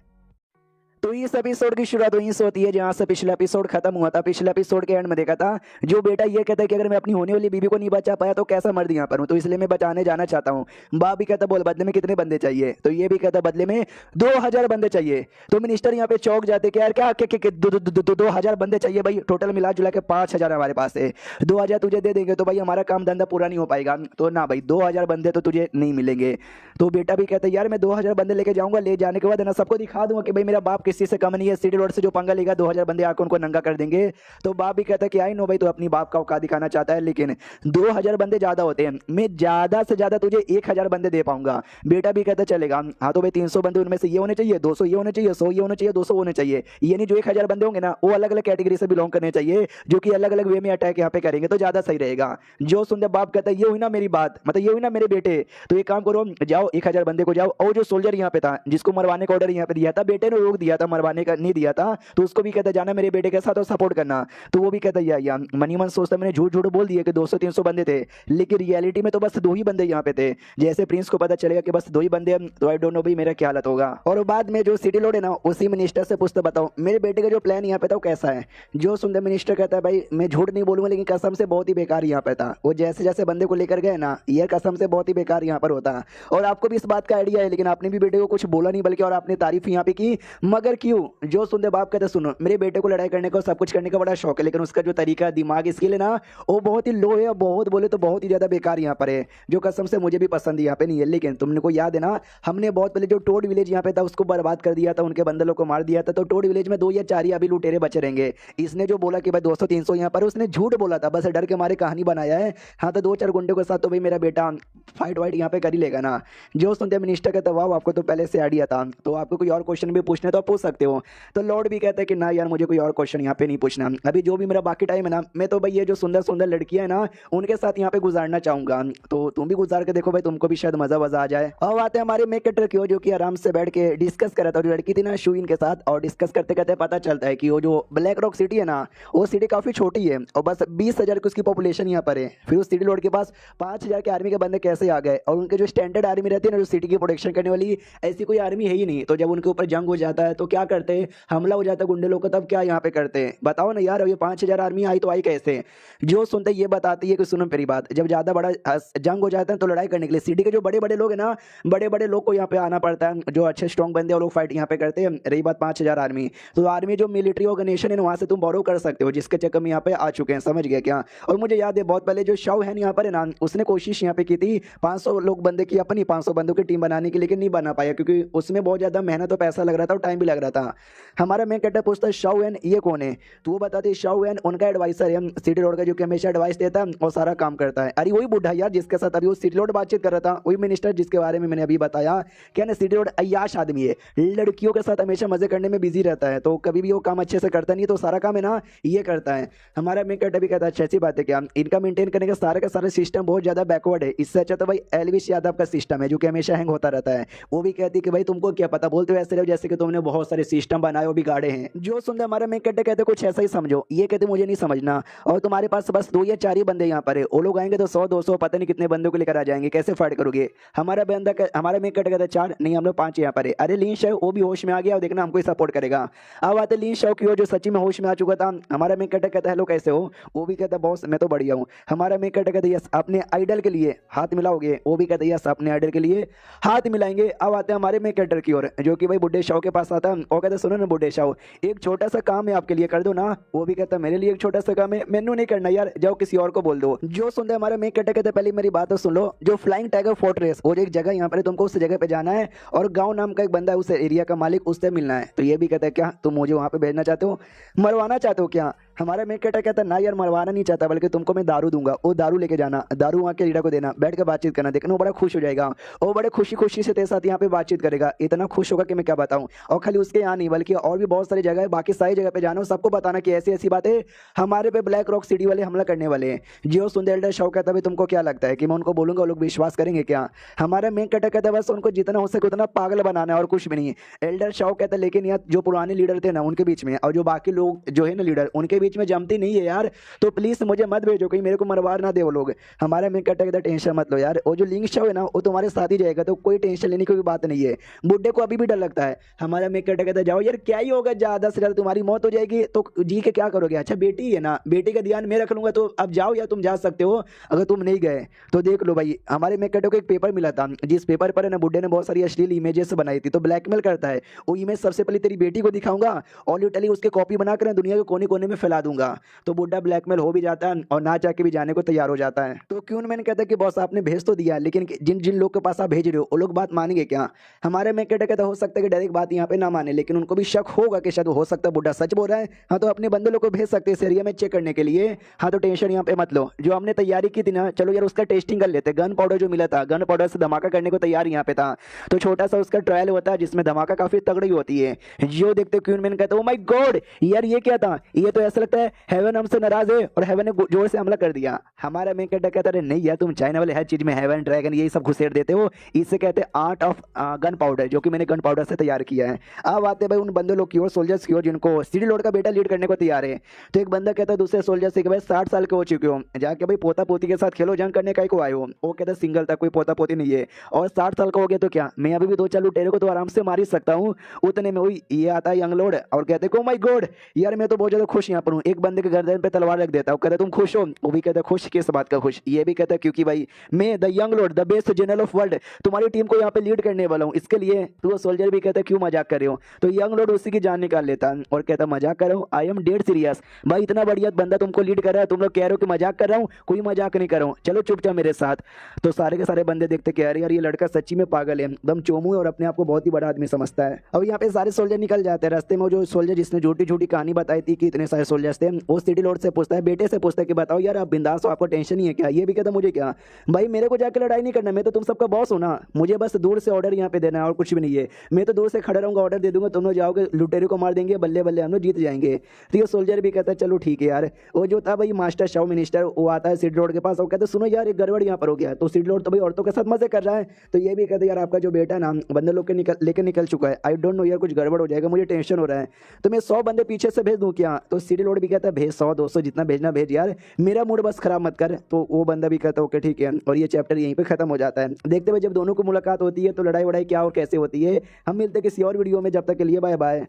तो इस एपिसोड की शुरुआत वहीं से होती है जहां से पिछला एपिसोड खत्म हुआ था। पिछले एपिसोड के एंड में देखा था जो बेटा ये कहता है कि अगर मैं अपनी होने वाली बीबी को नहीं बचा पाया तो कैसा मर्द यहाँ पर हूँ, तो इसलिए मैं बचाने जाना चाहता हूँ। बाप भी कहता बोल बदले में कितने बंदे चाहिए, तो ये भी कहता बदले में 2000 बंदे चाहिए। तो मिनिस्टर यहाँ पे चौक जाते कि यार क्या 2000 बंदे चाहिए भाई, टोटल मिला जुला के 5000 हमारे पास है, 2000 तुझे दे देंगे तो भाई हमारा काम धंधा पूरा नहीं हो पाएगा। तो ना भाई 2000 बंदे तो तुझे नहीं मिलेंगे। तो बेटा भी कहता है यार मैं 2000 बंदे लेके जाऊंगा, ले जाने के बाद ना सबको दिखा दूंगा कि भाई मेरा बाप किसी से कम नहीं है, सिटी लॉर्ड से जो पंगा लेगा 2000 बंदे आकर उनको नंगा कर देंगे। तो बाप भी कहता है कि आई नो भाई तो अपनी बाप का औकात दिखाना चाहता है, लेकिन 2000 बंदे ज्यादा होते हैं, मैं ज्यादा से ज्यादा तुझे 1000 बंदे दे पाऊंगा। बेटा भी कहता चलेगा हाँ तो भाई 300 बंदे उनमें से ये होने चाहिए, 200 ये होने चाहिए, 100 ये होने चाहिए, 200 होने चाहिए। ये नहीं जो 1000 बंदे होंगे ना वो अलग अलग कैटेगरी से बिलोंग करने चाहिए, जो कि अलग अलग वे में अटैक यहाँ पे करेंगे तो ज्यादा सही रहेगा। जो सुनते बाप कहता है ये हुई ना मेरी बात, मतलब ये हुई ना मेरे बेटे, तो एक काम करो जाओ 1000 बंदे को जाओ, और जो सोल्जर यहाँ पे था जिसको मरवाने का ऑर्डर यहाँ पे दिया था बेटे ने रोक दिया था, मरवाने का नहीं दिया था, तो उसको भी कहता जाना मेरे बेटे के साथ और सपोर्ट करना। तो वो भी कहता या मनी मन सोचता मैंने झूठ झूठ बोल दिया कि 200-300 बंदे थे, लेकिन रियलिटी में तो बस 2 ही बंदे यहाँ पे थे। जैसे प्रिंस को पता चलेगा कि बस 2 ही बंदे हैं तो आई डोंट नो भाई मेरा क्या हालत होगा। और बाद में जो सिटी लॉर्ड है ना उसी मिनिस्टर से पूछता बताओ मेरे बेटे का जो प्लान यहाँ पे था वो कैसा है। जो सुंदर मिनिस्टर कहता है भाई मैं झूठ नहीं बोलूंगा लेकिन कसम से बहुत ही बेकार यहाँ पे था, वो जैसे जैसे बंदे को लेकर गए ना ये कसम से बहुत ही बेकार यहाँ पर होता। और आपको भी इस बात का आइडिया है लेकिन आपने भी बेटे को कुछ बोला नहीं बल्कि और आपने तारीफ यहाँ पे की, मगर क्यों। जो सुंदर बाप कहते सुनो मेरे बेटे को लड़ाई करने का सब कुछ करने का बड़ा शौक है, लेकिन उसका जो तरीका दिमाग स्किल है ना वो बहुत ही लो है, बहुत बोले तो बहुत ही ज्यादा बेकार यहाँ पर है, जो कसम से मुझे भी पसंद यहाँ पे नहीं है। लेकिन तुमने को याद है ना हमने बहुत पहले जो टोड विलेज यहाँ पे था उसको बर्बाद कर दिया था, उनके बंदलों को मार दिया था, तो टोड विलेज में 2 या 4 ही अभी लुटेरे बचे रहेंगे। इसने जो बोला कि भाई 200-300 यहाँ पर उसने झूठ बोला था, बस डर के मारे कहानी बनाया है। हाँ तो 2-4 गुंडे के साथ तो भाई मेरा बेटा फाइट वाइट यहाँ पे कर ही लेगा ना। जो सुनते मिनिस्टर कहता वाह आपको तो पहले से आइडिया था, तो आपको कोई और क्वेश्चन भी पूछने तो आप पूछ सकते हो। तो लॉर्ड भी कहता है कि ना यार मुझे कोई और क्वेश्चन यहाँ पे नहीं पूछना, अभी जो भी मेरा बाकी टाइम है ना मैं तो भाई ये जो सुंदर सुंदर लड़कियां है ना उनके साथ यहाँ पे गुजारना चाहूंगा। तो तुम भी गुजार के देखो भाई तुमको भी शायद मजा वजा आ जाए। अब आते हैं हमारे मेन कैरेक्टर की, जो कि आराम से बैठ के डिस्कस कर रहा था, जो लड़की थी ना शूइन के साथ, और डिस्कस करते करते पता चलता है कि वो जो ब्लैक रॉक सिटी है ना वो सिटी काफी छोटी है और बस 20,000 की उसकी पॉपुलेशन यहाँ पर है। फिर उस सिटी लॉर्ड के पास 5,000 के आर्मी के बंदे कैसे आ गए, और उनके जो स्टैंडर्ड आर्मी रहती है ना जो सिटी की प्रोटेक्शन करने वाली, ऐसी कोई आर्मी है ही नहीं। तो जब उनके ऊपर जंग हो जाता है तो क्या करते हैं, हमला हो जाता है गुंडे लोग का, तब क्या यहाँ पे करते हैं बताओ ना यार। अब ये 5,000 आर्मी आई तो आई कैसे। जो सुनते ये बताती है कि सुनो मेरी बात, जब ज्यादा बड़ा जंग हो जाता है तो लड़ाई करने के लिए सिटी के जो बड़े बड़े लोग हैं ना बड़े बड़े लोग को यहाँ पे आना पड़ता है, जो अच्छे स्ट्रॉन्ग बंदे वो लोग फाइट यहाँ पे करते हैं। रही बात 5,000 आर्मी, तो आर्मी जो मिलिट्री ऑर्गेनाइजेशन है वहां से तुम बोरो कर सकते हो, जिसके चक्कर में यहाँ पे आ चुके हैं, समझ गया क्या। और मुझे याद है बहुत पहले जो शव है यहाँ पर है ना उसने कोशिश यहाँ पे की थी 500 लोग बंदे की अपनी 500 बंदों की टीम बनाने की, लेकिन नहीं बना पाया क्योंकि उसमें बहुत ज्यादा मेहनत और पैसा लग रहा था और टाइम भी लग रहा था। हमारा मेन कैरेक्टर पूछता है शाओ एन ये कौन है, तो वो बताती है शाओ एन उनका एडवाइसर है सिटी लॉर्ड का, जो कि हमेशा एडवाइस देता है और सारा काम करता है। अरे वही बुढ़ा यार जिसके साथ अभी वो सिटी लॉर्ड बातचीत कर रहा था, वही मिनिस्टर जिसके बारे में मैंने अभी बताया। क्या ना सिटी लॉर्ड अय्याश आदमी है, लड़कियों के साथ हमेशा मजे करने में बिजी रहता है, तो कभी भी वो काम अच्छे से करता नहीं, तो सारा काम है ना ये करता है। हमारा मेन कैरेक्टर भी कहता है अच्छी बात है क्या, इनका मेंटेन करने का सारा सिस्टम बहुत ज्यादा बैकवर्ड है, इससे अच्छा तो भाई एलविश यादव का सिस्टम है जो कि हमेशा हैंग होता रहता है। वो भी कहती है कि भाई तुमको क्या पता, बोलते हो ऐसे रहो जैसे कि तुमने बहुत सारे सिस्टम बनाए वो बिगाड़े हैं। जो सुनते हमारा मेन कैरेक्टर कहते कुछ ऐसा ही समझो, ये कहते मुझे नहीं समझना, और तुम्हारे पास बस 2 या 4 ही बंदे यहाँ पर है, वो लोग आएंगे तो 100-200 पता नहीं कितने बंदों को लेकर आ जाएंगे, कैसे फाइट करोगे। हमारा मेन कैरेक्टर कहता है 4 नहीं हम लोग 5 यहाँ पर है। अरे लिन शाओ वो भी होश में आ गया और देखना हमको सपोर्ट करेगा। अब आते लिन शाओ की ओर जो सच्ची में होश में आ चुका था। हमारा मेन कैरेक्टर कहता है हेलो कैसे हो, वो भी कहता है बॉस मैं तो बढ़िया हूँ। हमारा मेन कैरेक्टर कहता है यस अपने आइडल के लिए हाथ मिलाओगे, वो भी कहता है यस अपने आइडल के लिए हाथ मिलाएंगे। अब आते हैं हमारे मेन कैरेक्टर की ओर, जो कि भाई बुड्ढे शाओ के पास आता और कहता सुनो ना बुड्ढे शाह, एक छोटा सा काम है आपके लिए, कर दो ना। वो भी कहता मेरे लिए एक छोटा सा काम है, मैनू नहीं करना यार, जाओ किसी और को बोल दो। जो सुनते हमारा मेक कहता कहता पहले मेरी बात तो सुन लो। जो फ्लाइंग टाइगर फोर्ट्रेस, वो जो एक जगह यहाँ पर है, तुमको उस जगह पे जाना है और गाँव नाम का एक बंदा है, उस एरिया का मालिक, उससे मिलना है। तो ये भी कहता है क्या तुम मुझे वहां पे भेजना चाहते हो, मरवाना चाहते हो क्या? हमारा मेक कहता ना यार मरवाना नहीं चाहता, बल्कि तुमको मैं दारू दूंगा, वो दारू लेके जाना, दारू वहाँ के लीडर को देना, बैठ के बातचीत करना, देखना वो बड़ा खुश हो जाएगा, वो बड़े खुशी खुशी से तेरे साथ यहाँ पे बातचीत करेगा, इतना खुश होगा कि मैं क्या बताऊँ। और खाली उसके यहाँ नहीं बल्कि और भी बहुत सारी जगह है, बाकी सारी जगह पे जाना, सबको बताना कि ऐसी ऐसी बातें हमारे पे ब्लैक रॉक सिटी वाले हमला करने वाले हैं। जियो सुंदर एल्डर शो कहता है तुमको क्या लगता है कि मैं उनको बोलूंगा वो लोग विश्वास करेंगे क्या? हमारा मेक कहता है बस उनको जितना हो सके उतना पागल बनाना है और कुछ भी नहीं है। एल्डर शो कहता है लेकिन यार जो पुराने लीडर थे ना उनके बीच में और जो बाकी लोग जो है ना लीडर उनके बीच में जमती नहीं है यार, तो प्लीज मुझे मत भेजो कहीं मेरे को मरवा ना दे वो लोग। हमारा मेक कहता टेंशन मत लो यार, वो जो लिंक शो है ना वो तुम्हारे साथ ही जाएगा, तो कोई टेंशन लेने की कोई बात नहीं है। बुड्ढे को अभी भी डर लगता है। हमारा मेक कहता जाओ यार क्या ही होगा, ज्यादा से ज्यादा तुम्हारी मौत हो जाएगी तो जी के क्या करोगे? अच्छा बेटी है ना, बेटी का ध्यान मैं रख लूंगा, तो अब जाओ या तुम जा सकते हो। अगर तुम नहीं गए तो देख लो भाई, हमारे मेक को एक पेपर मिला था, जिस पेपर पर है ना बुड्ढे ने बहुत सारी अश्लील इमेजेस बनाई थी, तो ब्लैकमेल करता है। वो इमेज सबसे पहले तेरी बेटी को दिखाऊंगा और लिटरली उसके कॉपी बनाकर दुनिया के कोने कोने में फैला दूंगा। तो बुड्ढा ब्लैकमेल हो भी जाता है और ना चाह के भी जाने को तैयार हो जाता है। तो क्यों मैंने कहता कि बॉस आपने भेज तो दिया, लेकिन जिन जिन लोग के पास आप भेज रहे हो वो लोग बात मानेंगे क्या? हमारे में कहता हो सकता है कि डायरेक्ट बात यहाँ पे ना माने, लेकिन उनको भी शक होगा कि शायद हो सकता है बुड्ढा सच बोल रहा है। हाँ तो अपने बंदे लोग को भेज सकते हैं इस एरिया में चेक करने के लिए। हाँ तो टेंशन यहाँ पे मत लो, जो हमने तैयारी की थी ना, चलो यार उसका टेस्टिंग कर लेते। गन पाउडर जो मिला था, गन पाउडर से धमाका करने को तैयार यहाँ पे था, तो छोटा सा उसका ट्रायल होता है जिसमें धमाका काफी तगड़ी होती है। जियो देखते क्वीन मैन कहता है ओ माय गॉड यार ये क्या था, ये तो ऐसा लगता है हेवन हमसे नाराज है और हेवन ने जोर से हमला कर दिया। हमारा मेन कहता है नहीं यार तुम चाइना वाले हर चीज में हेवन ड्रैगन यही सब घुसेड़ देते हो, इससे कहते हैं आर्ट ऑफ गन पाउडर, जो कि मैंने गन पाउडर से तैयार किया है। अब आते भाई उन बंदे लोग की ओर, सोल्जर्स की ओर, जिनको सिटी लॉर्ड का बेटा लीड करने को तैयार है। तो एक बंदा कहता है दूसरे सोल्जर से कि भाई 60 साल के हो चुके हो, जाके भाई पोता पोती के साथ खेलो, जंग करने का को आए हो। वो कहता है सिंगल था, कोई पोता पोती नहीं है, और 60 साल का हो गया तो क्या, मैं अभी भी 2-4 लुटेरे को तो आराम से मार ही सकता हूँ। उतने में वही ये आता है यंग लॉर्ड और कहते हैं ओ माय गॉड यार मैं तो बहुत ज्यादा खुश यहाँ पर हूँ। एक बंदे के गर्दन पे तलवार रख देता है, कहता तुम खुश हो? वो भी कहता है खुश, किस बात का खुश? ये भी कहता है क्योंकि भाई मैं the young Lord the best general of world तुम्हारी टीम को यहाँ पे लीड करने वाला हूँ, इसके लिए। तो वो सोल्जर भी कहता है क्यों मजाक कर रहे हो? तो यंग लॉर्ड उसी की जान निकाल लेता है और कहता मजाक कर रहा हूँ, आई एम डेड सीरियस। भाई इतना बढ़िया बंदा तुमको लीड कर रहा है, तुम लोग कह रहे हो कि मजाक कर रहा हूँ, कोई मजाक नहीं कर रहा हूँ, चलो चुपचाप मेरे साथ। तो सारे के सारे बंदे देखते कह रहे यार ये लड़का सच्ची में पागल है, एकदम चोमू है और अपने आप को बहुत ही बड़ा आदमी समझता है। अब यहाँ पे सारे सोल्जर निकल जाते हैं। रास्ते में जो सोल्जर जिसने झूठी झूठी कहानी बताई थी कि इतने सारे सोल्जर्स थे, वो सिटी लॉर्ड से पूछता है, बेटे से पूछता है कि बताओ यार आप बिंदास हो, आपको टेंशन नहीं है क्या? ये भी कहता मुझे क्या भाई, मेरे को जाकर लड़ाई नहीं करना, मैं तो तुम सबका बॉस हूं ना, मुझे बस दूर से ऑर्डर यहाँ पे देना है और कुछ भी नहीं है। मैं तो दूर से खड़ा रहूंगा, ऑर्डर दे दूंगा, तुम लोग जाओगे लुटेरे को मार देंगे, बल्ले बल्ले हम लोग जीत जाएंगे। तो ये सोल्जर भी कहता है चलो ठीक है यार। वो जो था भाई मास्टर शाह मिनिस्टर, वो आता है सिटी लॉर्ड के पास और कहते सुनो यार एक गड़बड़ यहाँ पर हो गया। तो सिटी लॉर्ड तो भाई औरतों के साथ मजे कर रहा है, तो ये भी कहते यार आपका जो बेटा ना बंदे लोग के लेकर निकल चुका है, आई डोंट नो यार कुछ गड़बड़ हो जाएगा, मुझे टेंशन हो रहा है, तो मैं 100 बंदे पीछे से भेज दूं क्या? तो सिटी लॉर्ड भी कहता है भेज 100-200 जितना भेजना भेज यार, मेरा मूड बस खराब मत कर। तो वो बंदा भी कहता है ओके ठीक है, और ये चैप्टर यहीं पे खत्म हो जाता है। देखते हुए जब दोनों को मुलाकात होती है तो लड़ाई वड़ाई क्या और कैसे होती है, हम मिलते किसी और वीडियो में, जब तक के लिए बाय बाय।